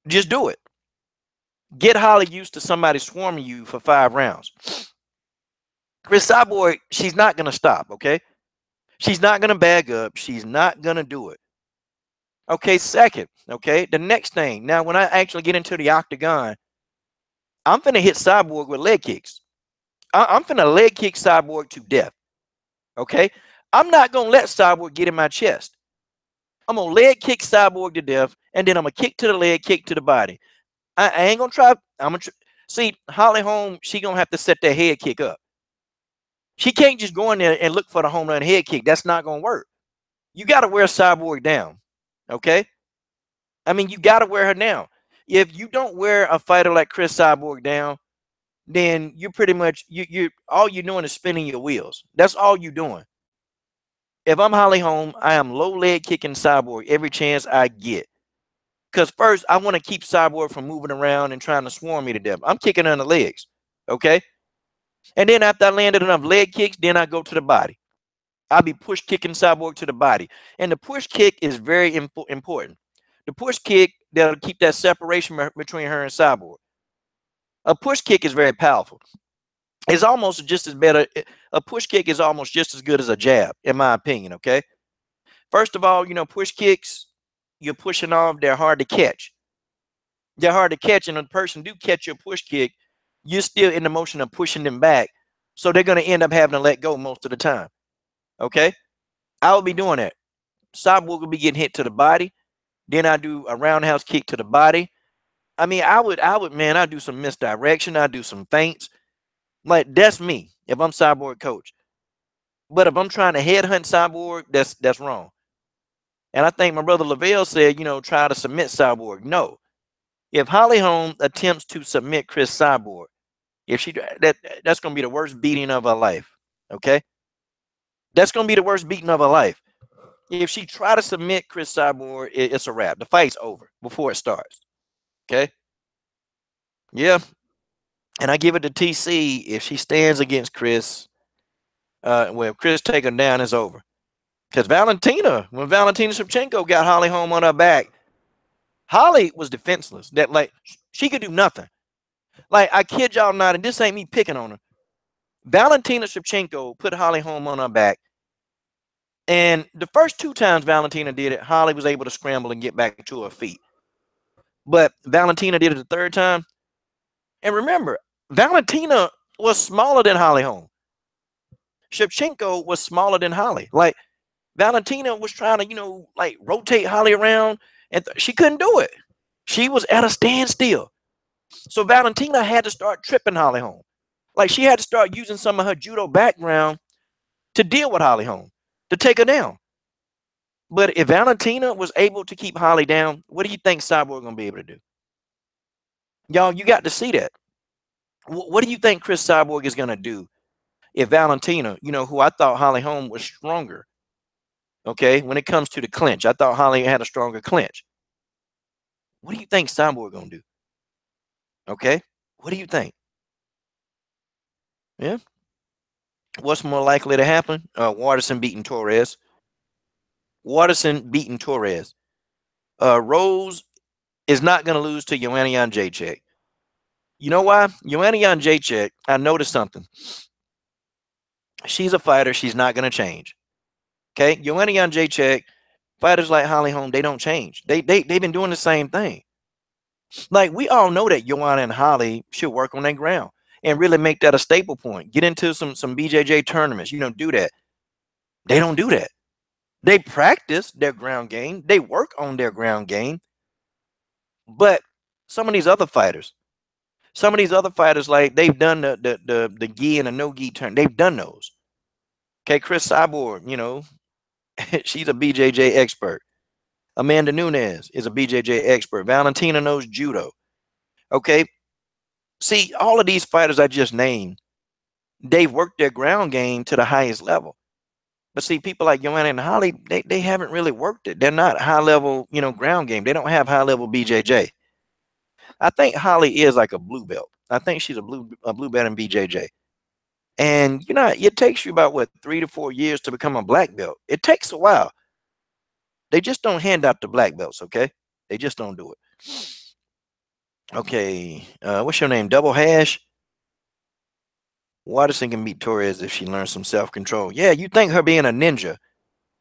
just do it. Get Holly used to somebody swarming you for 5 rounds. Chris Cyborg, she's not gonna stop. Okay, she's not gonna bag up. She's not gonna do it. Okay, second. Okay, the next thing. Now, when I actually get into the octagon, I'm finna hit Cyborg with leg kicks. I'm finna leg kick Cyborg to death. Okay, I'm not gonna let Cyborg get in my chest. I'm gonna leg kick Cyborg to death, and then I'm gonna kick to the leg, kick to the body. I ain't gonna try. See, Holly Holm, she gonna have to set that head kick up. She can't just go in there and look for the home run head kick. That's not gonna work. You gotta wear Cyborg down. Okay, I mean, you gotta wear her down. If you don't wear a fighter like Chris Cyborg down, then you pretty much you all you're doing is spinning your wheels. That's all you're doing. If I'm Holly Holm, I am low leg kicking Cyborg every chance I get. Because first, I want to keep Cyborg from moving around and trying to swarm me to death. I'm kicking her in the legs. Okay. And then after I landed enough leg kicks, then I go to the body. I'll be push kicking Cyborg to the body. And the push kick is very important. The push kick, that'll keep that separation between her and Cyborg. A push kick is very powerful. It's almost just as better. A push kick is almost just as good as a jab, in my opinion. Okay. First of all, push kicks, you're pushing off, they're hard to catch. They're hard to catch, and when a person do catch your push kick, you're still in the motion of pushing them back. So they're going to end up having to let go most of the time. Okay. I will be doing that. Cyborg will be getting hit to the body. Then I do a roundhouse kick to the body. I mean, man, I do some misdirection. I do some feints. Like, that's me if I'm Cyborg coach. But if I'm trying to headhunt Cyborg, that's wrong. And I think my brother Lavelle said, try to submit Cyborg. No. If Holly Holm attempts to submit Chris Cyborg, that's going to be the worst beating of her life. Okay? That's going to be the worst beating of her life. If she try to submit Chris Cyborg, it's a wrap. The fight's over before it starts. Okay? Yeah. And I give it to TC. If she stands against Chris, if Chris take her down, it's over. Because when Valentina Shevchenko got Holly Holm on her back, Holly was defenseless. She could do nothing. Like, I kid y'all not, and this ain't me picking on her. Valentina Shevchenko put Holly Holm on her back. And the first 2 times Valentina did it, Holly was able to scramble and get back to her feet. But Valentina did it the 3rd time. And remember, Valentina was smaller than Holly Holm. Shevchenko was smaller than Holly. Like, Valentina was trying to, rotate Holly around, and she couldn't do it. She was at a standstill. So Valentina had to start tripping Holly Holm. Like, she had to start using some of her judo background to deal with Holly Holm, to take her down. But if Valentina was able to keep Holly down, what do you think Cyborg going to be able to do? Y'all, you got to see that. What do you think Chris Cyborg is going to do if Valentina, who I thought Holly Holm was stronger, okay, when it comes to the clinch? I thought Holly had a stronger clinch. What do you think Cyborg going to do? Okay, what do you think? Yeah. What's more likely to happen? Waterson beating Torres. Waterson beating Torres. Rose is not going to lose to Joanna Jędrzejczyk. You know why? Joanna Jędrzejczyk, I noticed something. She's a fighter. She's not going to change. Okay? Joanna Jędrzejczyk, fighters like Holly Holm, they don't change. They've been doing the same thing. Like, we all know that Joanna and Holly should work on their ground and really make that a staple point. Get into some BJJ tournaments. Do that. They don't do that. They practice their ground game. They work on their ground game. But some of these other fighters, like they've done the gi and the no gi turn. They've done those. Okay, Chris Cyborg, she's a BJJ expert. Amanda Nunes is a BJJ expert. Valentina knows judo. Okay, see, all of these fighters I just named, they've worked their ground game to the highest level. But see, people like Joanna and Holly, they haven't really worked it. They're not high level, ground game. They don't have high level BJJ. I think Holly is like a blue belt. I think she's a blue belt in BJJ. And it takes you about what 3 to 4 years to become a black belt. It takes a while. They just don't hand out the black belts, okay? They just don't do it. Okay, what's your name? Double Hash. Waterson can beat Torres if she learns some self-control. Yeah, you think her being a ninja,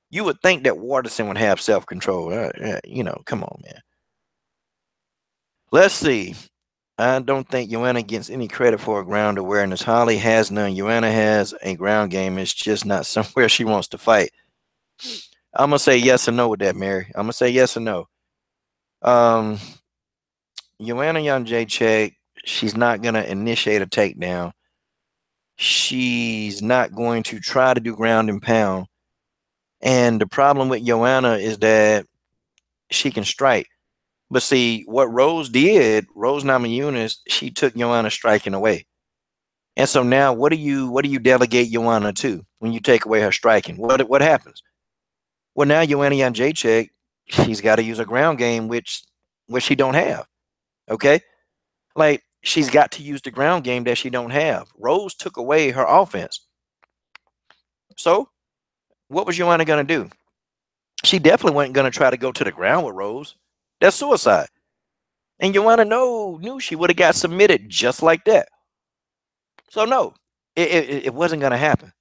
you would think that Waterson would have self-control. Come on, man. Let's see. I don't think Joanna gets any credit for her ground awareness. Holly has none. Joanna has a ground game. It's just not somewhere she wants to fight. I'm gonna say yes or no with that, Mary. I'm gonna say yes or no. Um, Joanna Jacek, she's not gonna initiate a takedown. She's not going to try to do ground and pound. And the problem with Joanna is that she can strike. But see, what Rose did, Rose Namajunas, she took Joanna striking away. And so now what do you delegate Joanna to when you take away her striking? What happens? Well, now Joanna Jacek, she's got to use a ground game, which she don't have. Okay? Like she's got to use the ground game that she don't have. Rose took away her offense. So what was Joanna gonna do? She definitely wasn't gonna try to go to the ground with Rose. That's suicide. And Joanna knew she would have got submitted just like that. So no, it wasn't gonna happen.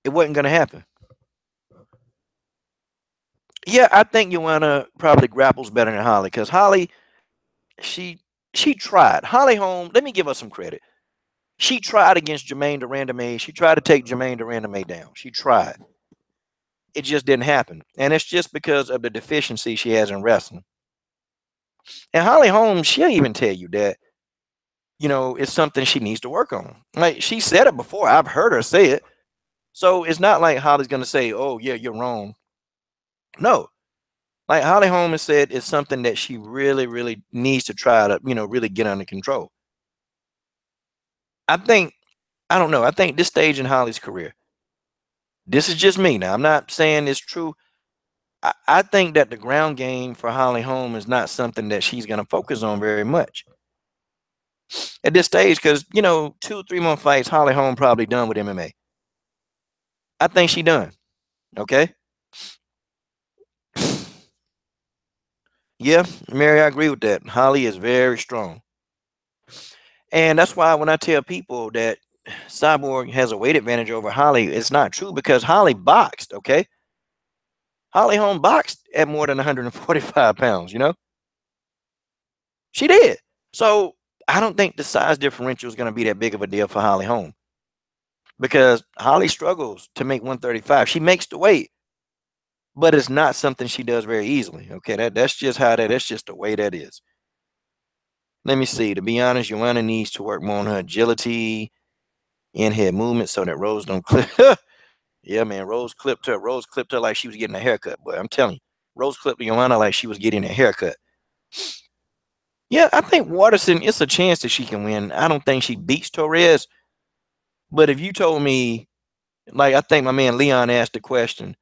It wasn't gonna happen. Yeah, I think Joanna probably grapples better than Holly because Holly, she she tried. Holly Holm, let me give her some credit. She tried against Jermaine Durandame. She tried to take Jermaine Durandame down. She tried. It just didn't happen. And it's just because of the deficiency she has in wrestling. And Holly Holm, she'll even tell you that, it's something she needs to work on. Like she said it before. I've heard her say it. So it's not like Holly's gonna say, "Oh yeah, you're wrong." No, like Holly Holm has said, it's something that she really, really needs to try to, really get under control. I think, I don't know. I think this stage in Holly's career, this is just me now. I'm not saying it's true. I think that the ground game for Holly Holm is not something that she's going to focus on very much at this stage because, 2 3 more fights, Holly Holm probably done with MMA. I think she done. Okay. Yeah, Mary, I agree with that. Holly is very strong. And that's why when I tell people that Cyborg has a weight advantage over Holly, it's not true because Holly boxed, okay? Holly Holm boxed at more than 145 pounds, She did. So I don't think the size differential is going to be that big of a deal for Holly Holm because Holly struggles to make 135. She makes the weight, but it's not something she does very easily. Okay, that's just that's just the way that is. Let me see. To be honest, Joanna needs to work more on her agility in head movement so that Rose don't clip. Yeah, man. Rose clipped her. Rose clipped her like she was getting a haircut. But I'm telling you, Rose clipped Joanna like she was getting a haircut. Yeah, I think Waterson, it's a chance that she can win. I don't think she beats Torres. But if you told me, like, I think my man Leon asked the question,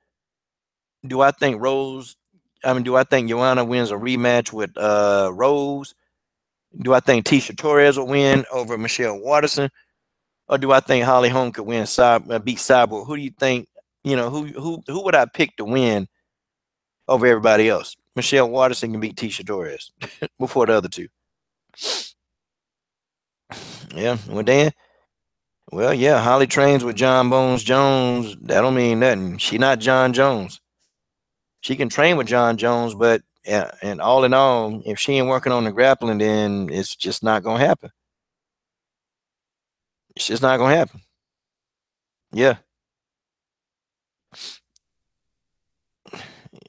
do I think do I think Joanna wins a rematch with Rose? Do I think Tisha Torres will win over Michelle Waterson? Or do I think Holly Holm could beat Cyborg? Who do you think, who would I pick to win over everybody else? Michelle Waterson can beat Tisha Torres before the other two. Yeah, well, yeah, Holly trains with John Bones Jones. That don't mean nothing. She not John Jones. She can train with John Jones, but yeah, and all in all, if she ain't working on the grappling, then it's just not gonna happen. It's just not gonna happen. Yeah.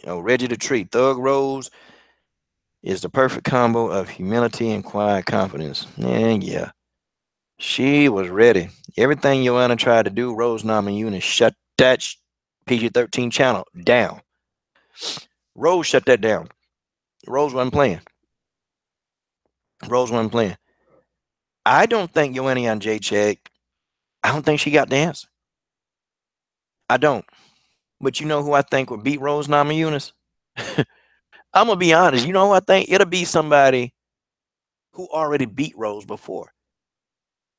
ready to treat. Thug Rose is the perfect combo of humility and quiet confidence. And yeah, she was ready. Everything Joanna tried to do, Rose Namajunas shut that PG-13 channel down. Rose shut that down. Rose wasn't playing. Rose wasn't playing. I don't think Joanna Jacek, I don't think she got the answer. I don't. But you know who I think would beat Rose Namajunas? I'm going to be honest. You know who I think? It'll be somebody who already beat Rose before.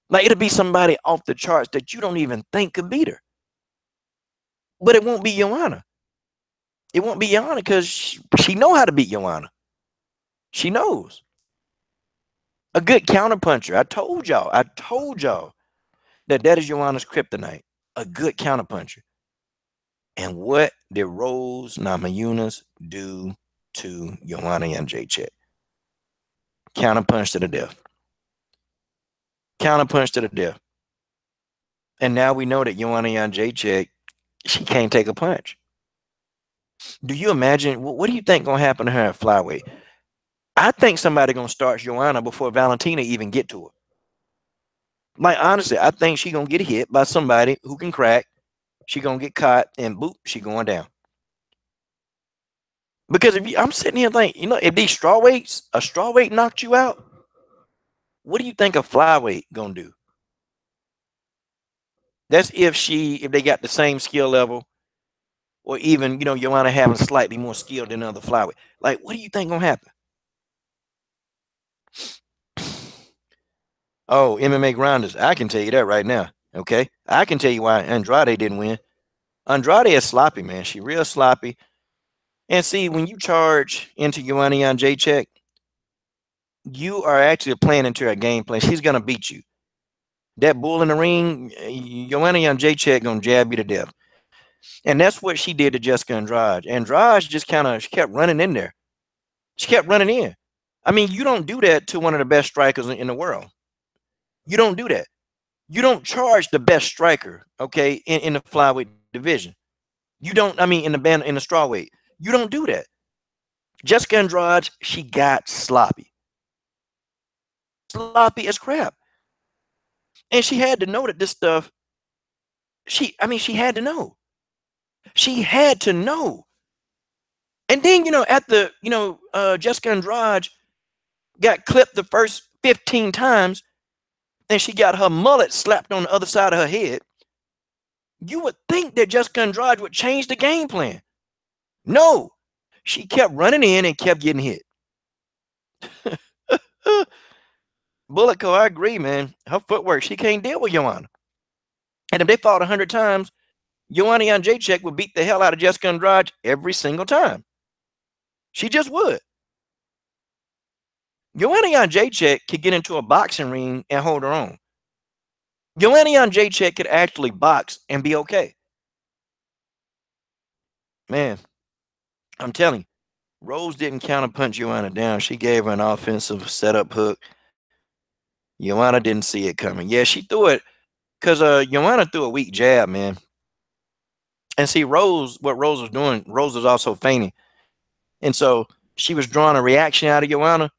Like, it'll be somebody off the charts that you don't even think could beat her. But it won't be Joanna. It won't be Joanna because she know how to beat Joanna. She knows. A good counterpuncher. I told y'all that is Joanna's kryptonite. A good counterpuncher. And what did Rose Namajunas do to Joanna Jacek? Counterpunch to the death. Counterpunch to the death. And now we know that Joanna Jacek, she can't take a punch. Do you imagine, what do you think going to happen to her at flyweight? I think somebody going to start Joanna before Valentina even get to her. Like, honestly, I think she going to get hit by somebody who can crack. She going to get caught and boop, she going down. Because I'm sitting here thinking, if these strawweights, a strawweight knocked you out, what do you think a flyweight going to do? That's if they got the same skill level, or even, Joanna having slightly more skill than other flyweight. Like, what do you think going to happen? Oh, MMA grinders. I can tell you that right now. Okay. I can tell you why Andrade didn't win. Andrade is sloppy, man. She real sloppy. And see, when you charge into Joanna Jacek, you are actually playing into her game plan. She's gonna beat you. That bull in the ring, Joanna Jacek gonna jab you to death. And that's what she did to Jessica Andrade. Andrade just she kept running in there. She kept running in. I mean, you don't do that to one of the best strikers in the world. You don't do that. You don't charge the best striker, okay, in the flyweight division. You don't, in the strawweight. You don't do that. Jessica Andrade, she got sloppy. Sloppy as crap. And she had to know that this stuff, she had to know. She had to know. And then, after, Jessica Andrade got clipped the first 15 times and she got her mullet slapped on the other side of her head, you would think that Jessica Andrade would change the game plan. No. She kept running in and kept getting hit. Bulletco, I agree, man. Her footwork, she can't deal with Joanna. And if they fought 100 times, Joanna Jacek would beat the hell out of Jessica Andrade every single time. She just would. Joanna Jacek could get into a boxing ring and hold her own. Joanna Jacek could actually box and be okay. Man, I'm telling you, Rose didn't counterpunch Joanna down. She gave her an offensive setup hook. Joanna didn't see it coming. Yeah, she threw it because Joanna threw a weak jab, man. And see, what Rose was doing, Rose was also feigning. And so she was drawing a reaction out of Joanna,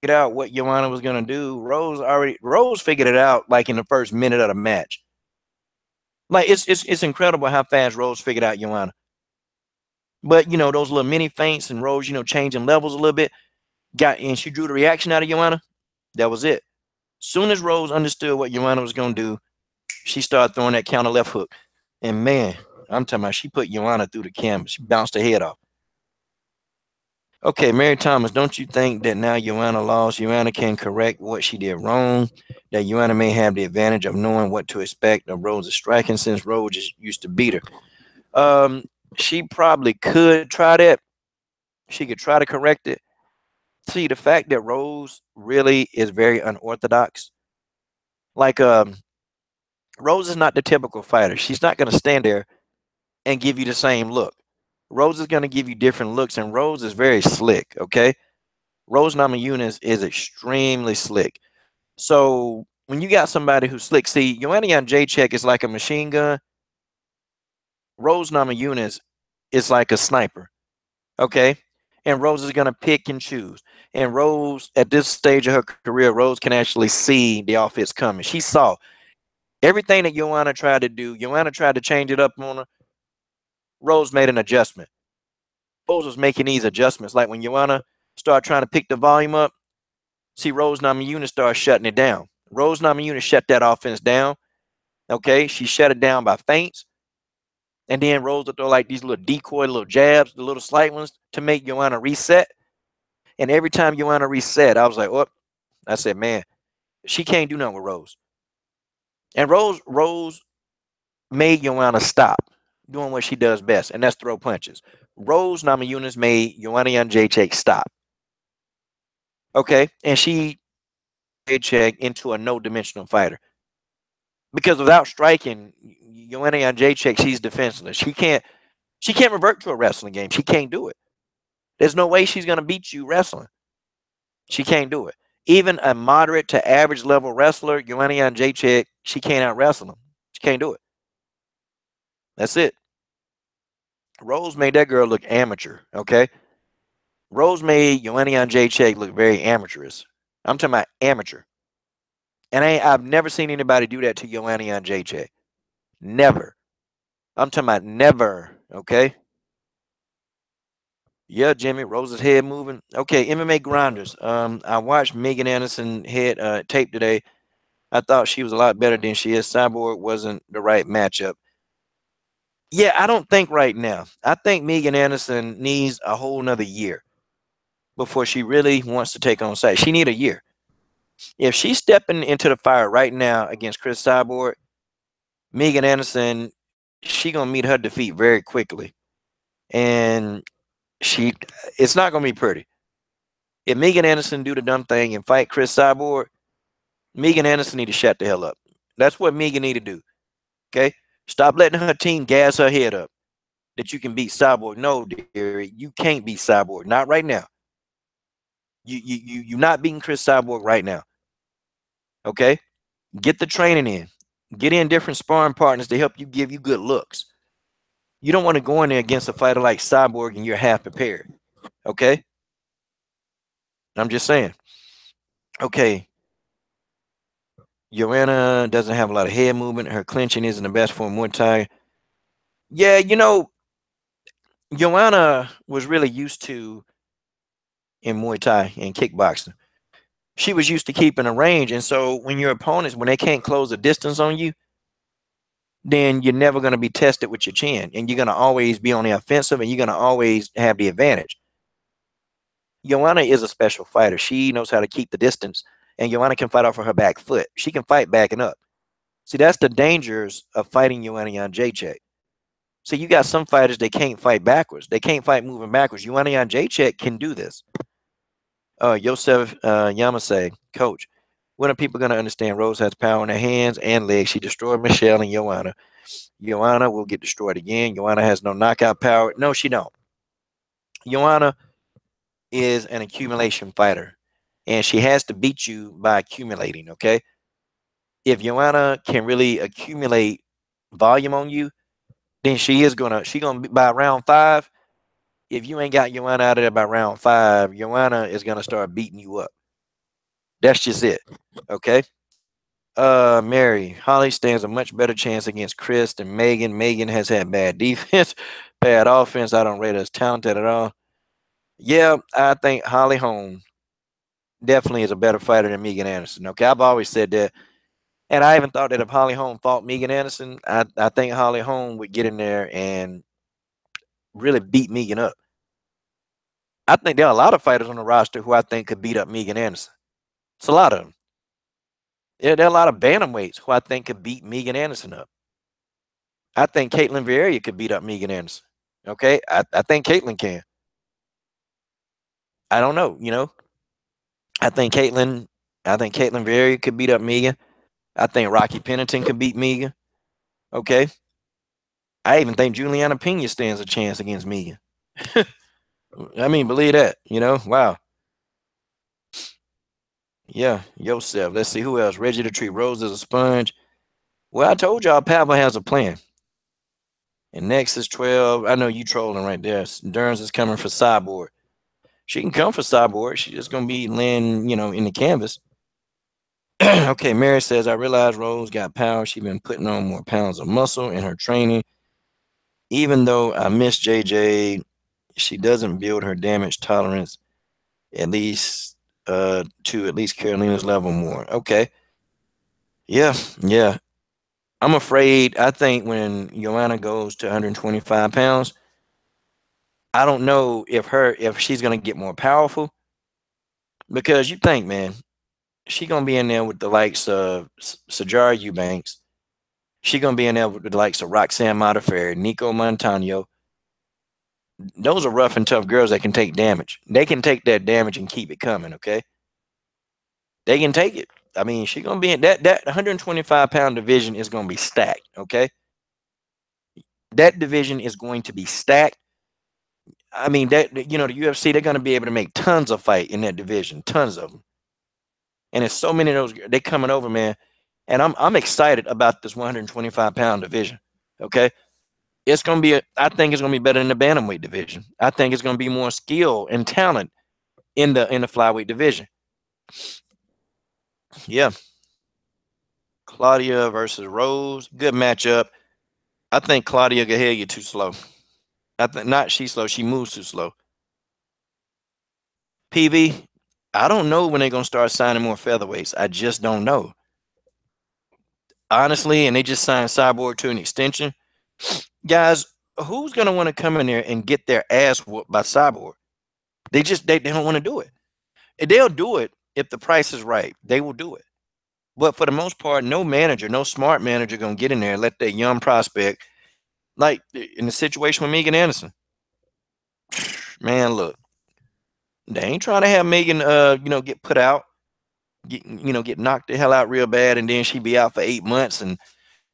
figured out what Joanna was going to do. Rose figured it out like in the first minute of the match. Like, it's incredible how fast Rose figured out Joanna. But, those little mini feints and Rose, changing levels a little bit, and she drew the reaction out of Joanna. That was it. Soon as Rose understood what Joanna was going to do, she started throwing that counter left hook. And man, I'm talking about she put Joanna through the canvas. She bounced her head off. Okay, Mary Thomas, don't you think that now Joanna lost, Joanna can correct what she did wrong? That Joanna may have the advantage of knowing what to expect of Rose's striking since Rose just used to beat her. She probably could try that. She could try to correct it. See, the fact that Rose really is very unorthodox. Like, Rose is not the typical fighter. She's not going to stand there and give you the same look. Rose is going to give you different looks, and Rose is very slick, okay? Rose Namajunas is extremely slick. So when you got somebody who's slick, see, Joanna Jacek is like a machine gun. Rose Namajunas is like a sniper. Okay. And Rose is going to pick and choose. And Rose, at this stage of her career, Rose can actually see the offense coming. She saw everything that Joanna tried to do. Joanna tried to change it up on her. Rose made an adjustment. Rose was making these adjustments. Like when Joanna started trying to pick the volume up, see, Rose Namajunas started shutting it down. Rose Namajunas shut that offense down. Okay. She shut it down by feints. And then Rose would throw like these little decoy, little jabs, the little slight ones to make Joanna reset. And every time Joanna reset, I was like, oh, I said, man, she can't do nothing with Rose. And Rose made Joanna stop doing what she does best, and that's throw punches. Rose Namajunas made Joanna Jędrzejczyk stop. Okay, and she Jędrzejczyk into a no-dimensional fighter because without striking, Joanna Jędrzejczyk, she's defenseless. She can't revert to a wrestling game. She can't do it. There's no way she's gonna beat you wrestling. She can't do it. Even a moderate to average level wrestler, Joanna Jędrzejczyk, she can't out wrestle him. She can't do it. That's it. Rose made that girl look amateur. Okay, Rose made Joanna Jędrzejczyk look very amateurish. I'm talking about amateur, and I've never seen anybody do that to Joanna Jędrzejczyk. Never. I'm talking about never. Okay. Yeah, Jimmy, Rose's head moving. Okay, MMA grinders. I watched Megan Anderson head tape today. I thought she was a lot better than she is. Cyborg wasn't the right matchup. Yeah, I don't think right now. I think Megan Anderson needs a whole nother year before she really wants to take on site. She need a year. If she's stepping into the fire right now against Chris Cyborg, Megan Anderson, she gonna meet her defeat very quickly, and she, it's not gonna be pretty. If Megan Anderson do the dumb thing and fight Chris Cyborg, Megan Anderson need to shut the hell up. That's what Megan need to do. Okay, stop letting her team gas her head up that you can beat Cyborg. No, dear, you can't beat Cyborg. Not right now. You're not beating Chris Cyborg right now. Okay, get the training in. Get in different sparring partners to help you give you good looks. You don't want to go in there against a fighter like Cyborg and you're half prepared. Okay, I'm just saying. Okay, Joanna doesn't have a lot of head movement. Her clinching isn't the best for Muay Thai. Yeah, Joanna was really used to in Muay Thai and kickboxing. She was used to keeping a range, and so when your opponents, when they can't close the distance on you, then you're never going to be tested with your chin, and you're going to always be on the offensive, and you're going to always have the advantage. Joanna is a special fighter. She knows how to keep the distance, and Joanna can fight off of her back foot. She can fight backing up. See, that's the dangers of fighting Joanna Jędrzejczyk. So you got some fighters that can't fight backwards. They can't fight moving backwards. Joanna Jędrzejczyk can do this. Yosef Yamase, coach. When are people going to understand Rose has power in her hands and legs? She destroyed Michelle and Joanna. Joanna will get destroyed again. Joanna has no knockout power. No, she don't. Joanna is an accumulation fighter, and she has to beat you by accumulating, okay? If Joanna can really accumulate volume on you, then she gonna be by round 5. If you ain't got Joanna out of there by round 5, Joanna is gonna start beating you up. That's just it. Okay. Mary, Holly stands a much better chance against Chris than Megan. Megan has had bad defense, bad offense. I don't rate her as talented at all. Yeah, I think Holly Holm definitely is a better fighter than Megan Anderson. Okay, I've always said that. And I even thought that if Holly Holm fought Megan Anderson, I think Holly Holm would get in there and really beat Megan up. I think there are a lot of fighters on the roster who I think could beat up Megan Anderson. It's a lot of them. Yeah, there are a lot of bantamweights who I think could beat Megan Anderson up. I think Caitlin Vieira could beat up Megan Anderson. Okay, I think Caitlin can. I don't know. I think Caitlin Vieira could beat up Megan. I think Rocky Pennington could beat Megan. Okay. I even think Juliana Pena stands a chance against Megan. I mean, believe that, Wow. Yeah, Yosef. Let's see who else. Reggie to treat Rose as a sponge. Well, I told y'all Pavel has a plan. And next is 12. I know you trolling right there. Derns is coming for Cyborg. She can come for Cyborg. She's just gonna be laying, in the canvas. Okay, Mary says, I realize Rose got power. She's been putting on more pounds of muscle in her training. Even though I miss JJ, she doesn't build her damage tolerance at least to at least Carolina's level more. Okay. Yeah, yeah. I'm afraid. I think when Joanna goes to 125 pounds, I don't know if she's gonna get more powerful because you think, man, she gonna be in there with the likes of Sajara Eubanks. She gonna be in there with the likes of Roxanne Modafferi, Nico Montano. Those are rough and tough girls that can take damage. They can take that damage and keep it coming. Okay, they can take it. I mean, she gonna be in that 125-pound division is gonna be stacked. Okay, that division is going to be stacked. I mean, the UFC, they're gonna be able to make tons of fight in that division, tons of them. And there's so many of those they coming over, man. And I'm excited about this 125-pound division. Okay, it's gonna be I think it's gonna be better than the bantamweight division. I think it's gonna be more skill and talent in the flyweight division. Yeah, Claudia versus Rose, good matchup. I think Claudia Gahelia too slow. I think not she's slow. She moves too slow. PV, I don't know when they're gonna start signing more featherweights. I just don't know. Honestly, and they just signed Cyborg to an extension. Guys, who's gonna want to come in there and get their ass whooped by Cyborg? They don't want to do it. And they'll do it if the price is right. They will do it. But for the most part, no manager, no smart manager gonna get in there and let that young prospect, like in the situation with Megan Anderson. Man, look, they ain't trying to have Megan get put out, get knocked the hell out real bad, and then she be out for 8 months, and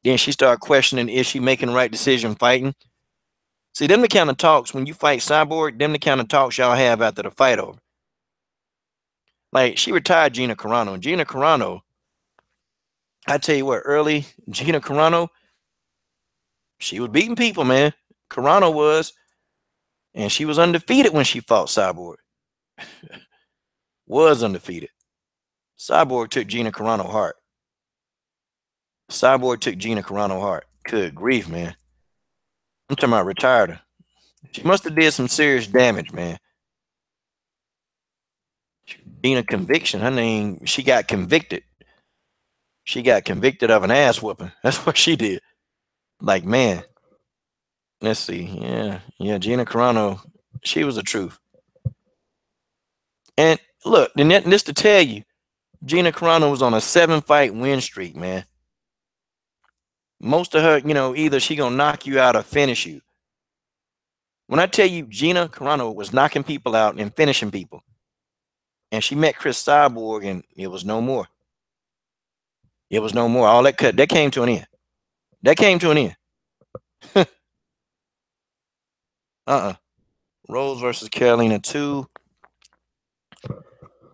then she start questioning is she making the right decision fighting. See, them the kind of talks when you fight Cyborg, them the kind of talks y'all have after the fight over. Like she retired Gina Carano, and Gina Carano, I tell you what, early Gina Carano, she was beating people, man. Carano was, and she was undefeated when she fought Cyborg. Was undefeated. Cyborg took Gina Carano hard. Cyborg took Gina Carano hard. Good grief, man. I'm talking about retired her. She must have did some serious damage, man. Gina conviction. Her name, she got convicted. She got convicted of an ass whooping. That's what she did. Like, man. Let's see. Yeah. Gina Carano, she was the truth. And look, this to tell you, Gina Carano was on a 7-fight win streak, man. Most of her, either she gonna knock you out or finish you. When I tell you Gina Carano was knocking people out and finishing people, and she met Chris Cyborg, and it was no more. It was no more. All that came to an end. That came to an end. Rose versus Carolina 2.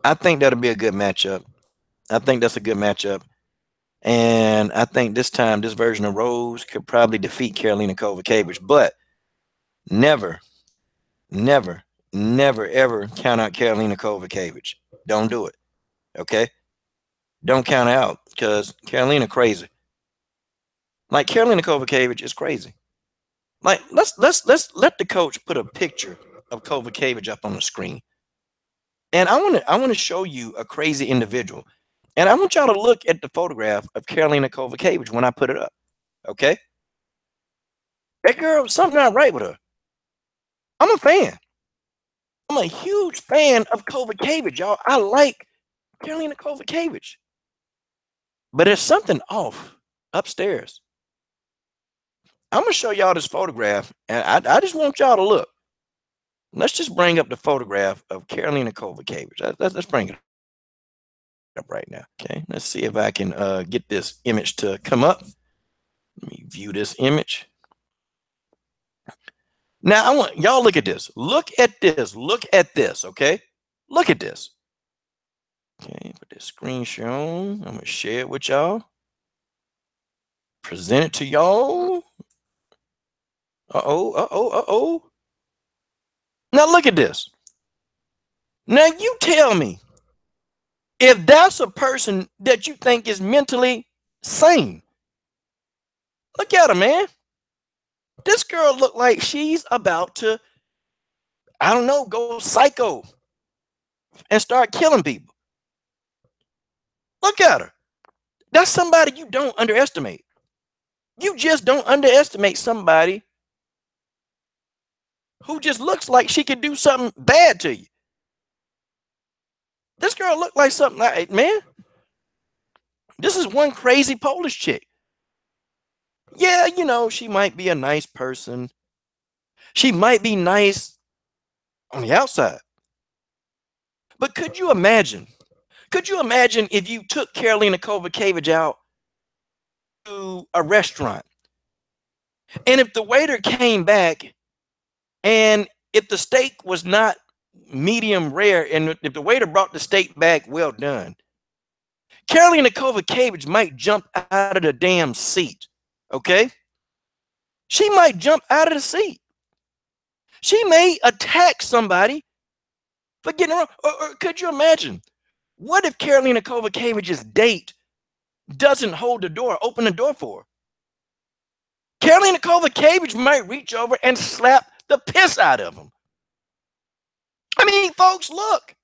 I think that'll be a good matchup. I think that's a good matchup. And I think this time, this version of Rose could probably defeat Carolina Kovacevic. But never, never, never, ever count out Carolina Kovacevic. Don't do it. Okay? Don't count out because Carolina crazy. Like Carolina Kovacevic is crazy. Like let's let the coach put a picture of Kovacevic up on the screen. And I want to show you a crazy individual. And I want y'all to look at the photograph of Carolina Kovacevic when I put it up. Okay? That girl, something not right with her. I'm a fan. I'm a huge fan of Kovacevic, y'all. I like Carolina Kovacevic. But there's something off upstairs. I'm going to show y'all this photograph, and I just want y'all to look. Let's just bring up the photograph of Carolina Kovacevic. Let's bring it up right now. Okay, let's see if I can get this image to come up. Let me view this image. Now, I want y'all look at this. Look at this. Look at this, okay? Look at this. Okay, put this screen share on. I'm going to share it with y'all. Present it to y'all. Uh-oh, uh-oh, uh-oh. Now look at this. Now you tell me if that's a person that you think is mentally sane. Look at her, man. This girl look like she's about to, I don't know, go psycho and start killing people. Look at her. That's somebody you don't underestimate. You just don't underestimate somebody who just looks like she could do something bad to you. This girl looked like something like, man, this is one crazy Polish chick. Yeah, you know, she might be a nice person. She might be nice on the outside. But could you imagine? Could you imagine if you took Karolina Kovacevic out to a restaurant and if the waiter came back and if the steak was not medium rare and if the waiter brought the steak back well done, Karolina Kovacevic might jump out of the damn seat. Okay? She might jump out of the seat. She may attack somebody for getting wrong. Or could you imagine? What if Karolina Kovacevic's date doesn't hold the door, open the door for her? Karolina Kovacevic might reach over and slap the piss out of him. I mean, folks, look.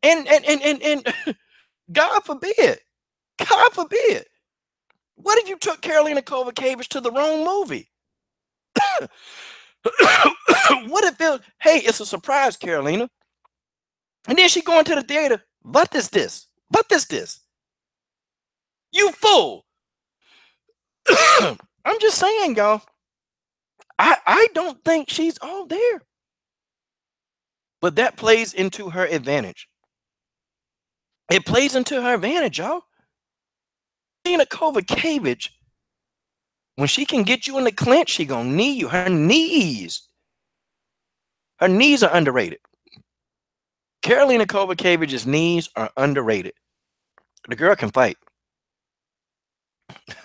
And God forbid, God forbid. What if you took Karolina Kovacevic to the wrong movie? What if it, hey, it's a surprise, Karolina. And then she going to the theater. What is this? What is this? You fool. I'm just saying, y'all. I don't think she's all there. But that plays into her advantage. It plays into her advantage, y'all. Karolina Kovacevic, when she can get you in the clinch, she gonna knee you. Her knees are underrated. Karolina Kovacevic's knees are underrated. The girl can fight.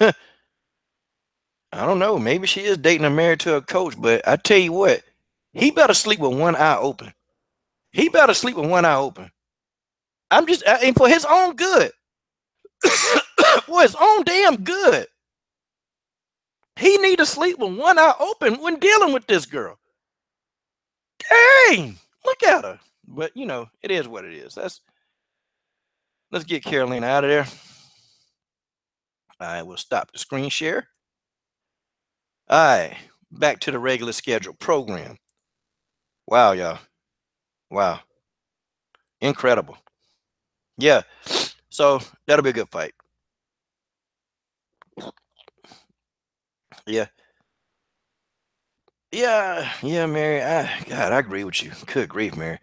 I don't know. Maybe she is dating or married to a coach, but I tell you what, he better sleep with one eye open. He better sleep with one eye open. I'm just, and for his own good, for his own damn good, he need to sleep with one eye open when dealing with this girl. Dang, look at her. But you know, it is what it is. Let's get Karolina out of there. I will stop the screen share. All right, back to the regular schedule program. Wow, y'all. Wow. Incredible. Yeah. So that'll be a good fight. Yeah. Yeah, Mary. God, I agree with you. Good grief, Mary.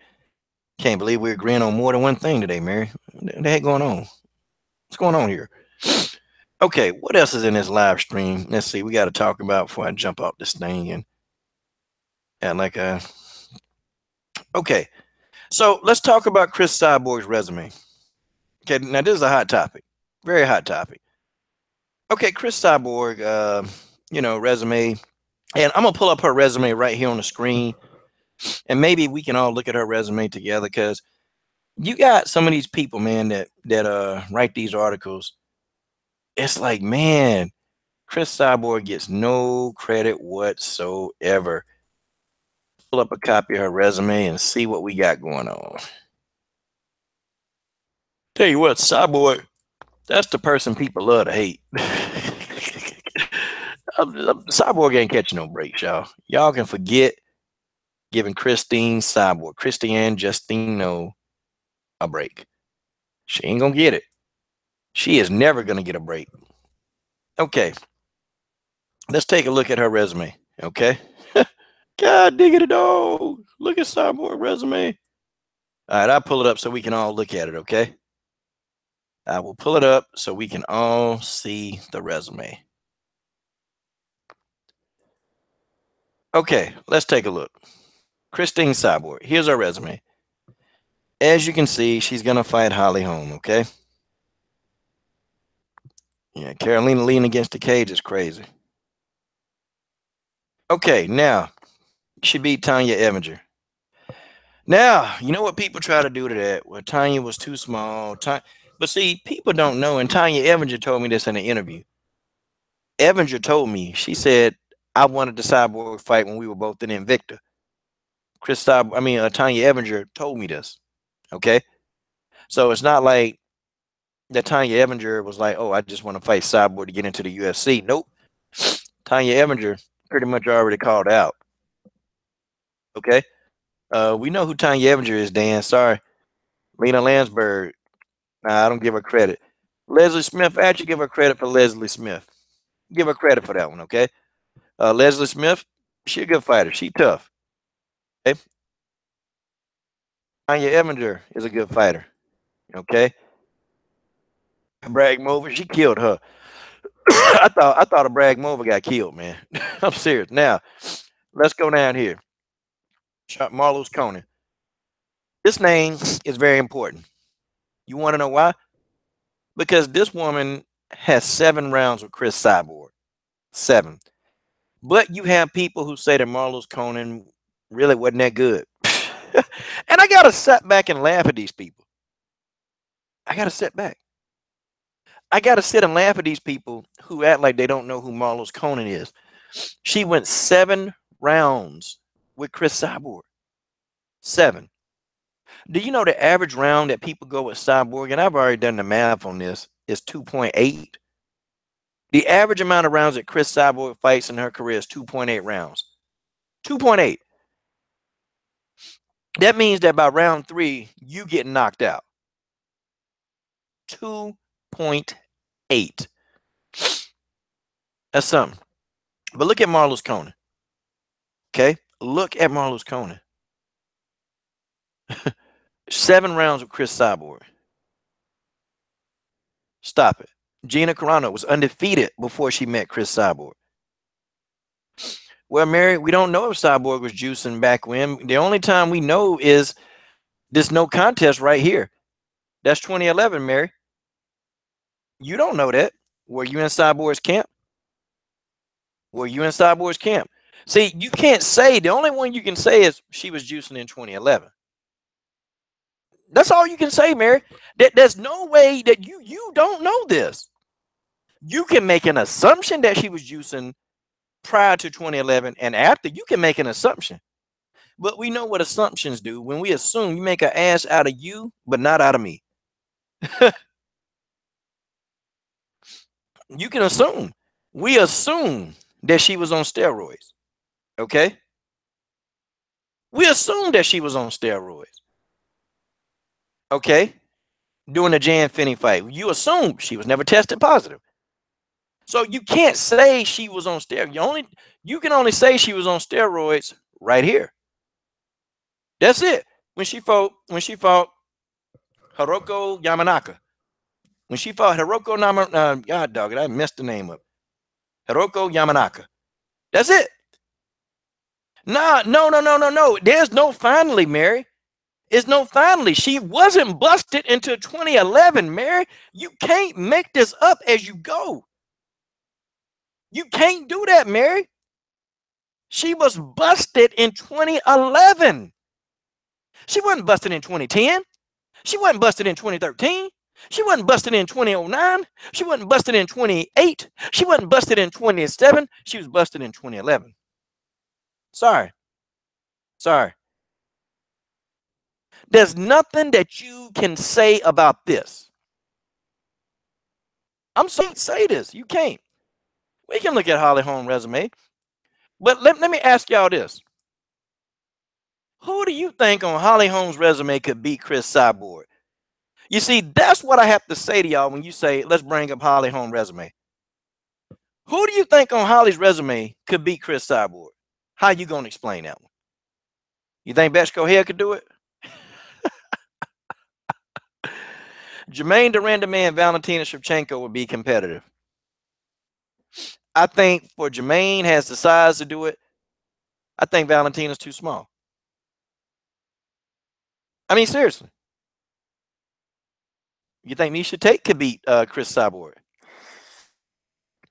Can't believe we're agreeing on more than one thing today, Mary. What the heck going on? What's going on here? Okay, what else is in this live stream? Let's see. We got to talk about before I jump off this thing and like okay. So let's talk about Chris Cyborg's resume. Okay, now this is a hot topic. Very hot topic. Okay, Chris Cyborg, you know, resume. And I'm gonna pull up her resume right here on the screen. And maybe we can all look at her resume together because you got some of these people, man, that write these articles. It's like, man, Chris Cyborg gets no credit whatsoever. Pull up a copy of her resume and see what we got going on. Tell you what, Cyborg, that's the person people love to hate. Cyborg ain't catching no breaks, y'all. Y'all can forget giving Christine Justino a break. She ain't gonna get it. She is never gonna get a break. Okay. Let's take a look at her resume. Okay. God diggity dog. Look at Cyborg resume. All right, I'll pull it up so we can all look at it, okay? I will pull it up so we can all see the resume. Okay, let's take a look. Christine Cyborg. Here's her resume. As you can see, she's gonna fight Holly Holm, okay? Yeah, Karolina leaning against the cage is crazy. Okay, now she beat Tanya Evinger. Now, you know what people try to do to that? Well, Tanya was too small. But see, people don't know, and Tanya Evinger told me this in an interview. Evinger told me, she said, I wanted the Cyborg fight when we were both in Invicta. Tanya Evinger told me this. Okay. So it's not like that Tanya Evinger was like, oh, I just want to fight Cyborg to get into the UFC. Nope. Tanya Evinger pretty much already called out. Okay. We know who Tanya Evinger is, Dan. Sorry. Lena Landsberg. Nah, I don't give her credit. Leslie Smith, I actually give her credit for Leslie Smith. Give her credit for that one, okay? Leslie Smith, she a good fighter. She tough. Okay. Tanya Evinger is a good fighter. Okay. Bragmova, she killed her. I thought a Bragmova got killed, man. I'm serious. Now, let's go down here. Marlos Conan. This name is very important. You want to know why? Because this woman has 7 rounds with Chris Cyborg. 7. But you have people who say that Marlos Conan really wasn't that good. And I gotta sit back and laugh at these people. I gotta sit back. I gotta sit and laugh at these people who act like they don't know who Marlos Conan is. She went 7 rounds with Chris Cyborg. 7. Do you know the average round that people go with Cyborg? And I've already done the math on this. Is 2.8. The average amount of rounds that Chris Cyborg fights in her career is 2.8 rounds. 2.8. That means that by round 3, you get knocked out. 2.8. That's something. But look at Marlos Conan. Okay? Look at Marlos Conan. 7 rounds with Chris Cyborg. Stop it. Gina Carano was undefeated before she met Chris Cyborg. Well, Mary, we don't know if Cyborg was juicing back when. The only time we know is this no contest right here. That's 2011, Mary. You don't know that. Were you in Cyborg's camp? Were you in Cyborg's camp? See, you can't say. The only one you can say is she was juicing in 2011. That's all you can say, Mary. There's no way that you don't know this. You can make an assumption that she was juicing prior to 2011 and after. You can make an assumption. But we know what assumptions do. When we assume, you make an ass out of you, but not out of me. You can assume. We assume that she was on steroids. Okay? We assume that she was on steroids. Okay? During the Jan Finney fight. You assume she was never tested positive. So you can't say she was on steroids. You can only say she was on steroids right here. That's it. When she fought Hiroko Yamanaka. When she fought God dog it, I messed the name up. Hiroko Yamanaka. That's it. Nah, no. There's no finally, Mary. It's no finally. She wasn't busted until 2011, Mary. You can't make this up as you go. You can't do that, Mary. She was busted in 2011. She wasn't busted in 2010. She wasn't busted in 2013. She wasn't busted in 2009. She wasn't busted in 2008. She wasn't busted in 2007. She was busted in 2011. Sorry. There's nothing that you can say about this. I'm sorry to say this. You can't. We can look at Holly Holm's resume. But let me ask y'all this. Who do you think on Holly Holm's resume could beat Chris Cyborg? You see, that's what I have to say to y'all when you say, let's bring up Holly Holm's resume. Who do you think on Holly's resume could beat Chris Cyborg? How you going to explain that one? You think Betchko Hill could do it? Jermaine Durandam and Valentina Shevchenko would be competitive. I think for Jermaine has the size to do it. I think Valentina's too small. I mean, seriously. You think Misha Tate could beat Chris Cyborg?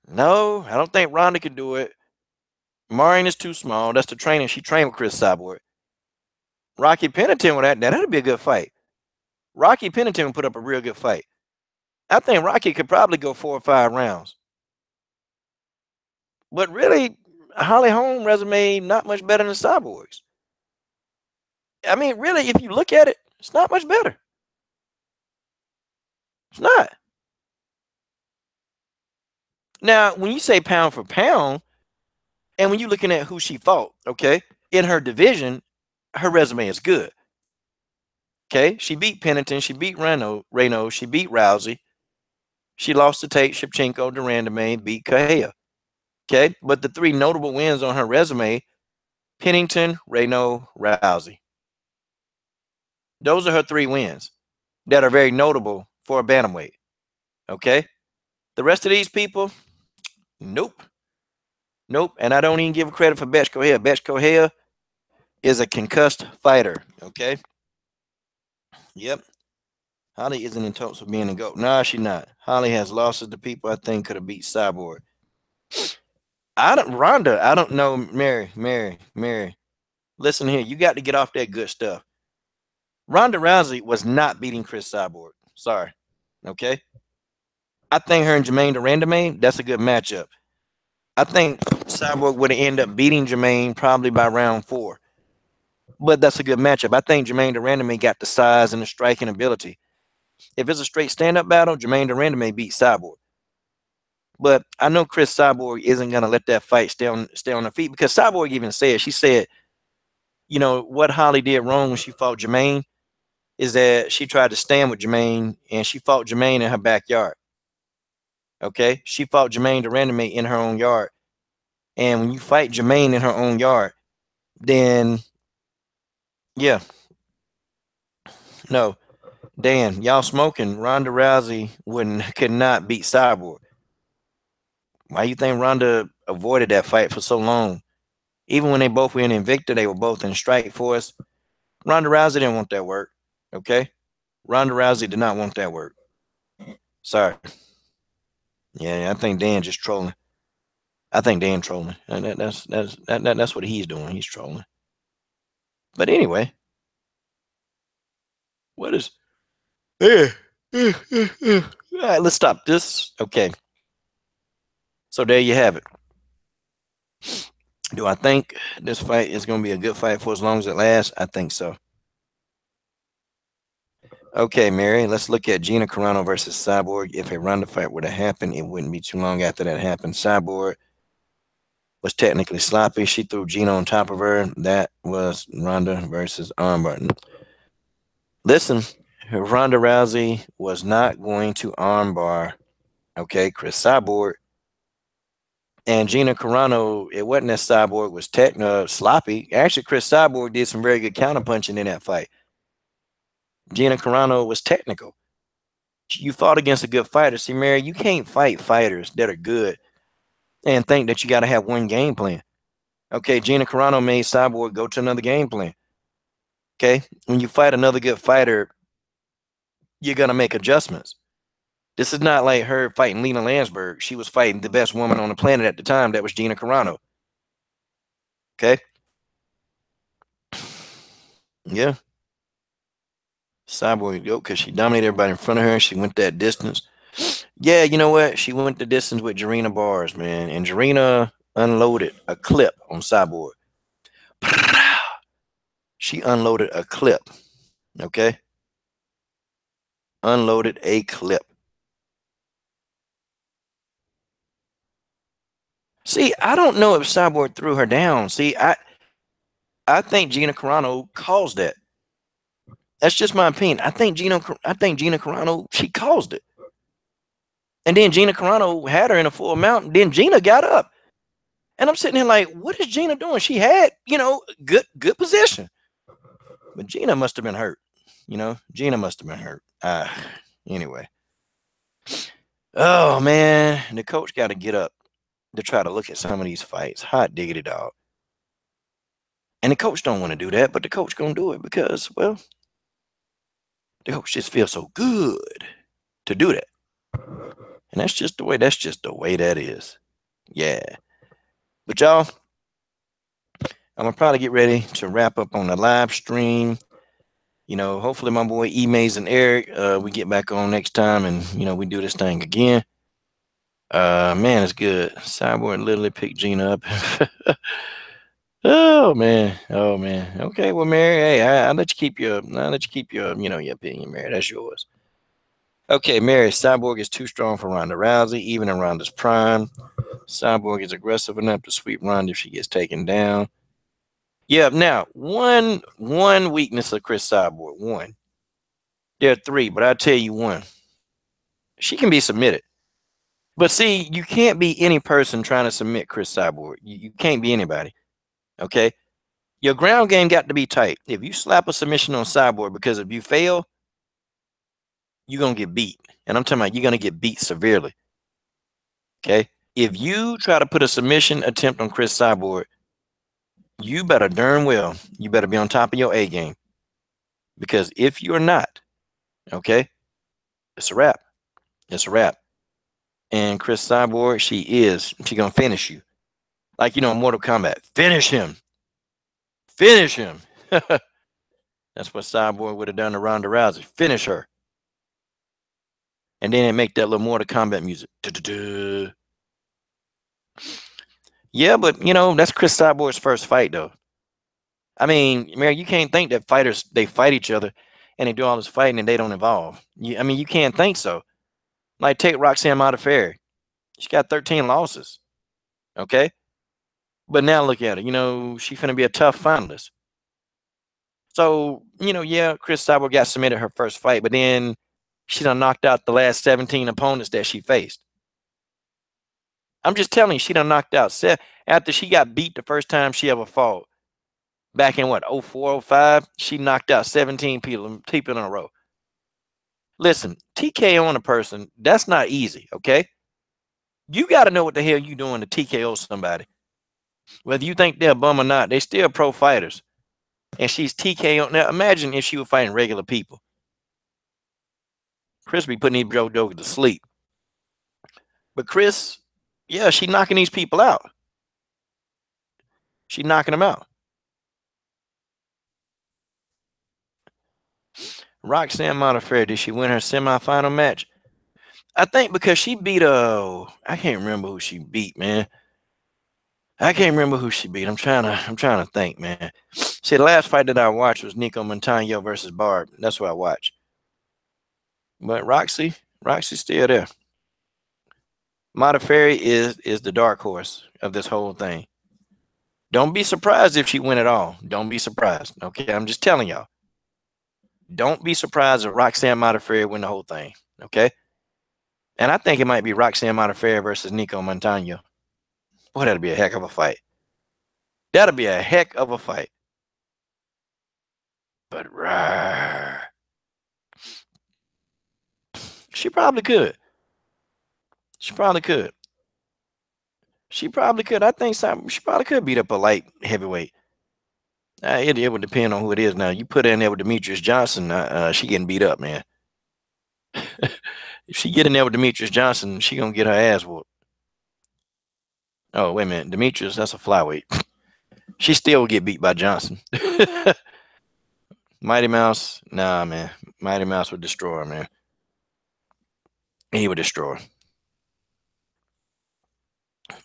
No, I don't think Ronda could do it. Maureen is too small. That's the training. She trained with Chris Cyborg. Rocky Pennington with that'd be a good fight. Rocky Pennington would put up a real good fight. I think Rocky could probably go 4 or 5 rounds. But really, Holly Holm resume not much better than Cyborg's. I mean, really, if you look at it, it's not much better. It's not. Now, when you say pound for pound, and when you're looking at who she fought, okay, in her division, her resume is good. Okay, she beat Pennington, she beat Reno, she beat Rousey, she lost to Tate, Shevchenko, Durandame, beat Kahea. Okay, but the 3 notable wins on her resume: Pennington, Reno, Rousey. Those are her 3 wins that are very notable for a bantamweight. Okay, the rest of these people, nope, nope. And I don't even give credit for Betch Correa. Betch Correa is a concussed fighter. Okay, yep. Holly isn't in talks of being a GOAT. Nah, she's not. Holly has losses to people I think could have beat Cyborg. Ronda, I don't know. Mary. Listen here, you got to get off that good stuff. Ronda Rousey was not beating Chris Cyborg. Sorry. Okay. I think her and Jermaine Durandame, that's a good matchup. I think Cyborg would have ended up beating Jermaine probably by round 4. But that's a good matchup. I think Jermaine Durandame got the size and the striking ability. If it's a straight stand-up battle, Jermaine Durandame beat Cyborg. But I know Chris Cyborg isn't going to let that fight stay on her feet, because Cyborg even said, she said, you know, what Holly did wrong when she fought Jermaine is that she tried to stand with Jermaine, and she fought Jermaine in her backyard. Okay? She fought Jermaine Durandame in her own yard. And when you fight Jermaine in her own yard, then, yeah. No. Dan, y'all smoking. Ronda Rousey could not beat Cyborg. Why you think Ronda avoided that fight for so long? Even when they both were in Invicta, they were both in Strike Force. Ronda Rousey didn't want that work. Okay? Ronda Rousey did not want that work. Sorry. Yeah, I think Dan just trolling. I think Dan trolling. That's what he's doing. He's trolling. But anyway, what is? All right, let's stop this. Okay. So there you have it. Do I think this fight is going to be a good fight for as long as it lasts? I think so. Okay, Mary, let's look at Gina Carano versus Cyborg. If a Ronda fight were to happen, it wouldn't be too long after that happened. Cyborg was technically sloppy. She threw Gina on top of her. That was Ronda versus armbar. Listen, Ronda Rousey was not going to armbar, okay, Chris Cyborg. And Gina Carano, it wasn't that Cyborg was sloppy. Actually, Chris Cyborg did some very good counterpunching in that fight. Gina Carano was technical. You fought against a good fighter. See, Mary, you can't fight fighters that are good and think that you got to have one game plan. Okay, Gina Carano made Cyborg go to another game plan. Okay, when you fight another good fighter, you're going to make adjustments. This is not like her fighting Lena Landsberg. She was fighting the best woman on the planet at the time. That was Gina Carano. Okay? Yeah. Cyborg, because she dominated everybody in front of her. She went that distance. Yeah, you know what? She went the distance with Jarena Bars, man. And Jarena unloaded a clip on Cyborg. She unloaded a clip. Okay? Unloaded a clip. See, I don't know if Cyborg threw her down. See, I think Gina Carano caused that. That's just my opinion. I think Gina Carano, she caused it. And then Gina Carano had her in a full mount. Then Gina got up. And I'm sitting here like, what is Gina doing? She had, good position. But Gina must have been hurt. Gina must have been hurt. Anyway. Oh, man. The coach got to get up to try to look at some of these fights. Hot diggity dog. And the coach don't want to do that, but the coach going to do it because, well, the coach just feels so good to do that. And that's just the way that is. Yeah. But y'all, I'm gonna probably get ready to wrap up on the live stream. Hopefully my boy E-Maze and Eric, we get back on next time and we do this thing again. Man, it's good. Cyborg literally picked Gina up. Oh man. Oh man. Okay, well, Mary, hey, I'll let you keep your, your opinion, Mary. That's yours. Okay, Mary, Cyborg is too strong for Ronda Rousey, even in Ronda's prime. Cyborg is aggressive enough to sweep Ronda if she gets taken down. Yeah, now one weakness of Chris Cyborg. One. There are three, but I'll tell you one. She can be submitted. But see, you can't be any person trying to submit Chris Cyborg. You can't be anybody. Okay? Your ground game got to be tight. If you slap a submission on Cyborg because if you fail, you're gonna get beat. And I'm talking about you're gonna get beat severely. Okay? If you try to put a submission attempt on Chris Cyborg, you better darn well, you better be on top of your A game. Because if you're not, okay, it's a wrap. It's a wrap. And Chris Cyborg, she gonna finish you. Like Mortal Kombat. Finish him. Finish him. That's what Cyborg would have done to Ronda Rousey. Finish her. And then make that little Mortal Kombat music. Du-du-du. Yeah, but that's Chris Cyborg's first fight though. I mean, Mary, you can't think that fighters they fight each other and they do all this fighting and they don't evolve. You can't think so. Like take Roxanne Modafferi. She got 13 losses. Okay? But now look at her. She finna be a tough finalist. So, yeah, Chris Cyborg got submitted her first fight, but then she done knocked out the last 17 opponents that she faced. I'm just telling you, she done knocked out after she got beat the first time she ever fought. Back in what, 04, 05, she knocked out 17 people in a row. Listen, TKO on a person, that's not easy, okay? You got to know what the hell you doing to TKO somebody. Whether you think they're a bum or not, they still pro fighters. And she's TKO. Now, imagine if she was fighting regular people. Chris be putting these Joe Jokers to sleep. But Chris, yeah, she knocking these people out. She knocking them out. Roxanne Modafferi, did she win her semifinal match? I think because she beat I can't remember who she beat, man. I can't remember who she beat. I'm trying to think, man. See, the last fight that I watched was Nico Montano versus Barb. That's what I watched. But Roxy's still there. Modafferi is the dark horse of this whole thing. Don't be surprised if she win it all. Don't be surprised. Okay, I'm just telling y'all. Don't be surprised if Roxanne Modafferi win the whole thing. Okay, and I think it might be Roxanne Modafferi versus Nico Montano. Boy, that'd be a heck of a fight. That'd be a heck of a fight. But she probably could. She probably could. She probably could. I think she probably could beat up a light heavyweight. It would depend on who it is. Now, you put her in there with Demetrius Johnson, she getting beat up, man. If she get in there with Demetrius Johnson, she gonna get her ass whooped. Oh, wait a minute. Demetrius, that's a flyweight. She still will get beat by Johnson. Mighty Mouse, nah, man. Mighty Mouse would destroy her, man. He would destroy her.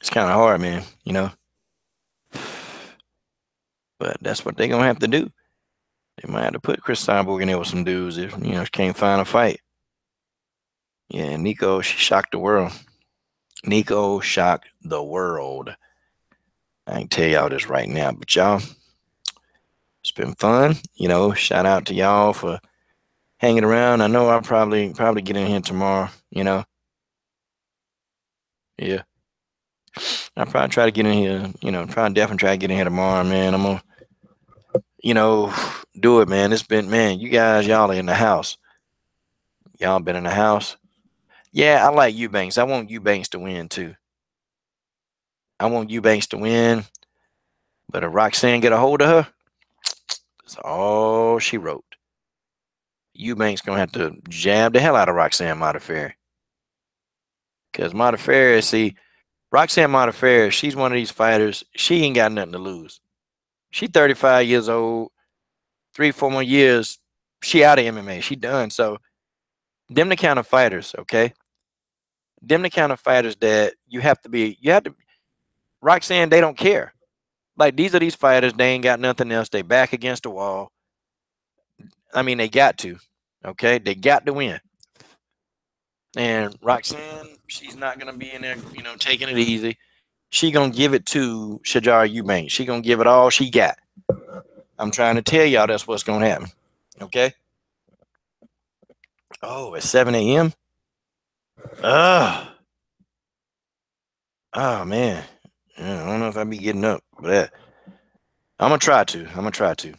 It's kind of hard, man, But that's what they're going to have to do. They might have to put Chris Cyborg in there with some dudes if, she can't find a fight. Yeah, Nico, she shocked the world. Nico shocked the world. I can tell y'all this right now, but y'all, it's been fun. Shout out to y'all for hanging around. I know I'll probably get in here tomorrow, Yeah. I'll probably try to get in here, definitely try to get in here tomorrow, man. I'm gonna, do it, man. It's been, man, you guys, y'all are in the house. Y'all been in the house. Yeah, I like Eubanks. I want Eubanks to win too. I want Eubanks to win. But if Roxanne get a hold of her, that's all she wrote. Eubanks gonna have to jab the hell out of Roxanne Modafferi. Because Modafferi, see, Roxanne Modafferi, she's one of these fighters. She ain't got nothing to lose. She 35 years old. 3, 4 more years, she out of MMA. She done. So them the kind of fighters, okay? Them the kind of fighters that you have to be. You have to. Roxanne, they don't care. Like these are these fighters. They ain't got nothing else. They back against the wall. I mean, they got to. Okay, they got to win. And Roxanne, she's not gonna be in there, taking it easy. She gonna give it to Shajar Eubanks. She gonna give it all she got. I'm trying to tell y'all that's what's gonna happen. Okay. Oh, at 7 a.m. Oh man. Yeah, I don't know if I'll be getting up, but I'm gonna try to. I'm gonna try to.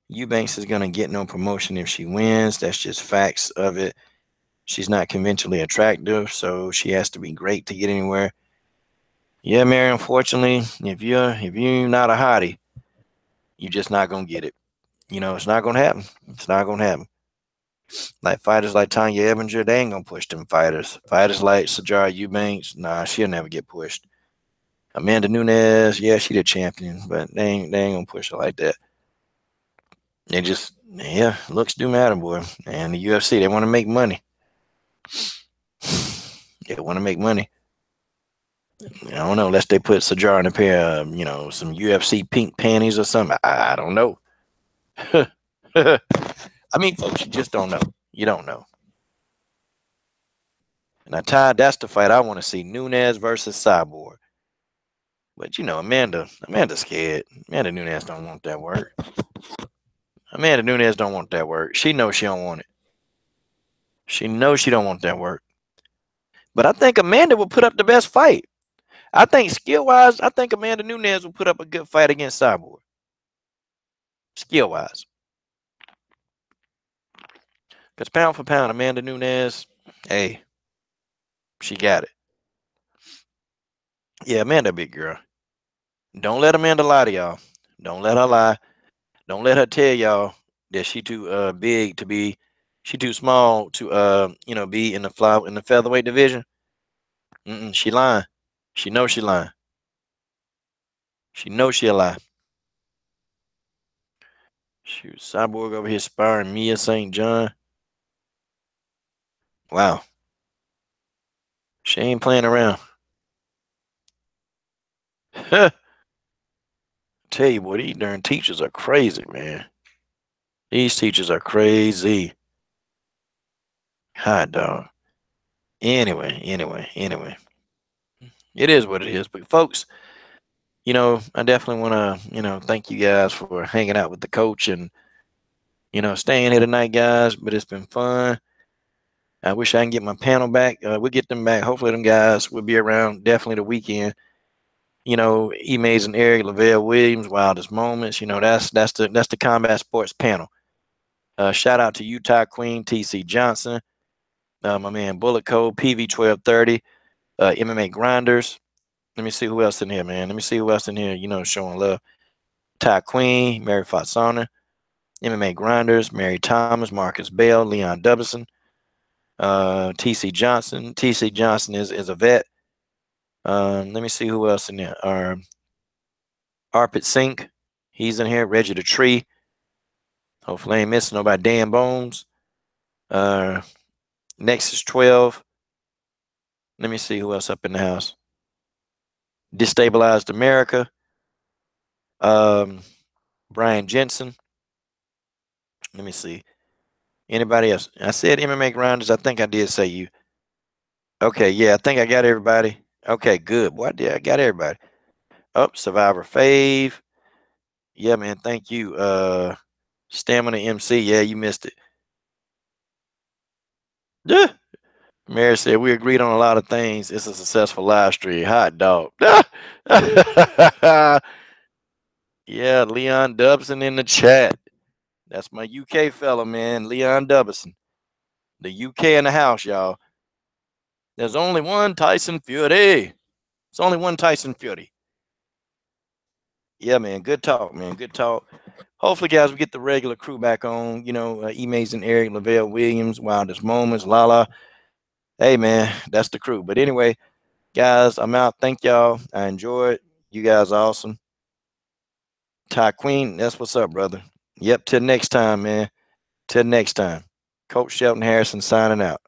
Eubanks is gonna get no promotion if she wins. That's just facts of it. She's not conventionally attractive, so she has to be great to get anywhere. Yeah, Mary. Unfortunately, if you're not a hottie, you're just not gonna get it. It's not gonna happen. It's not gonna happen. Like fighters like Tanya Evinger, they ain't gonna push them fighters. Fighters like Sajara Eubanks, nah, she'll never get pushed. Amanda Nunes, yeah, she the champion, but they ain't gonna push her like that. They just, yeah, looks do matter, boy. And the UFC, they want to make money. They want to make money. I don't know, unless they put Sajar in a pair of, some UFC pink panties or something. I don't know. I mean, folks, you just don't know. You don't know. Now, Ty, that's the fight I want to see: Nunes versus Cyborg. But Amanda's scared. Amanda Nunes don't want that work. Amanda Nunes don't want that work. She knows she don't want it. She knows she don't want that work. But I think Amanda will put up the best fight. I think skill wise, I think Amanda Nunes will put up a good fight against Cyborg. Skill wise. Because pound for pound, Amanda Nunes, hey, she got it. Yeah, Amanda, big girl. Don't let Amanda lie to y'all. Don't let her lie. Don't let her tell y'all that she too big to be, she too small to be in the featherweight division. She lying. She knows she lying. She knows she'll lie. Shoot, Cyborg over here sparring Mia St. John. Wow. She ain't playing around. Tell you, boy, these darn teachers are crazy, man. These teachers are crazy. Hot dog. Anyway. It is what it is. But folks, I definitely want to, thank you guys for hanging out with the coach and, staying here tonight, guys. But it's been fun. I wish I can get my panel back. We'll get them back. Hopefully, them guys will be around definitely the weekend. Emays and Eric Lavelle Williams, Wildest Moments. That's the Combat Sports panel. Shout out to Utah Queen TC Johnson, my man Bullet Code PV1230, MMA Grinders. Let me see who else in here, man. Let me see who else in here. Showing love. Ty Queen, Mary Foxona, MMA Grinders, Mary Thomas, Marcus Bell, Leon Dubison, TC Johnson. TC Johnson is a vet. Let me see who else in there. Arpit Sink, he's in here. Reggie the Tree. Hopefully, I ain't missing nobody. Dan Bones. Nexus 12. Let me see who else up in the house. Destabilized America. Brian Jensen. Let me see. Anybody else? I said MMA Grinders. I think I did say you. Okay, yeah, I think I got everybody. Okay, good. What? Yeah, I got everybody. Oh, Survivor Fave. Yeah, man, thank you. Stamina MC. Yeah, you missed it. Yeah. Mary said we agreed on a lot of things. It's a successful live stream. Hot dog. Yeah, Leon Dubson in the chat. That's my UK fella, man. Leon Dubson. The UK in the house, y'all. There's only one Tyson Fury. It's only one Tyson Fury. Yeah, man. Good talk, man. Good talk. Hopefully, guys, we get the regular crew back on. Emays and Eric Lavelle Williams, Wildest Moments, Lala. Hey, man, that's the crew. But anyway, guys, I'm out. Thank y'all. I enjoyed. You guys are awesome. Ty Queen, that's what's up, brother. Yep, till next time, man. Till next time. Coach Shelton Harrison signing out.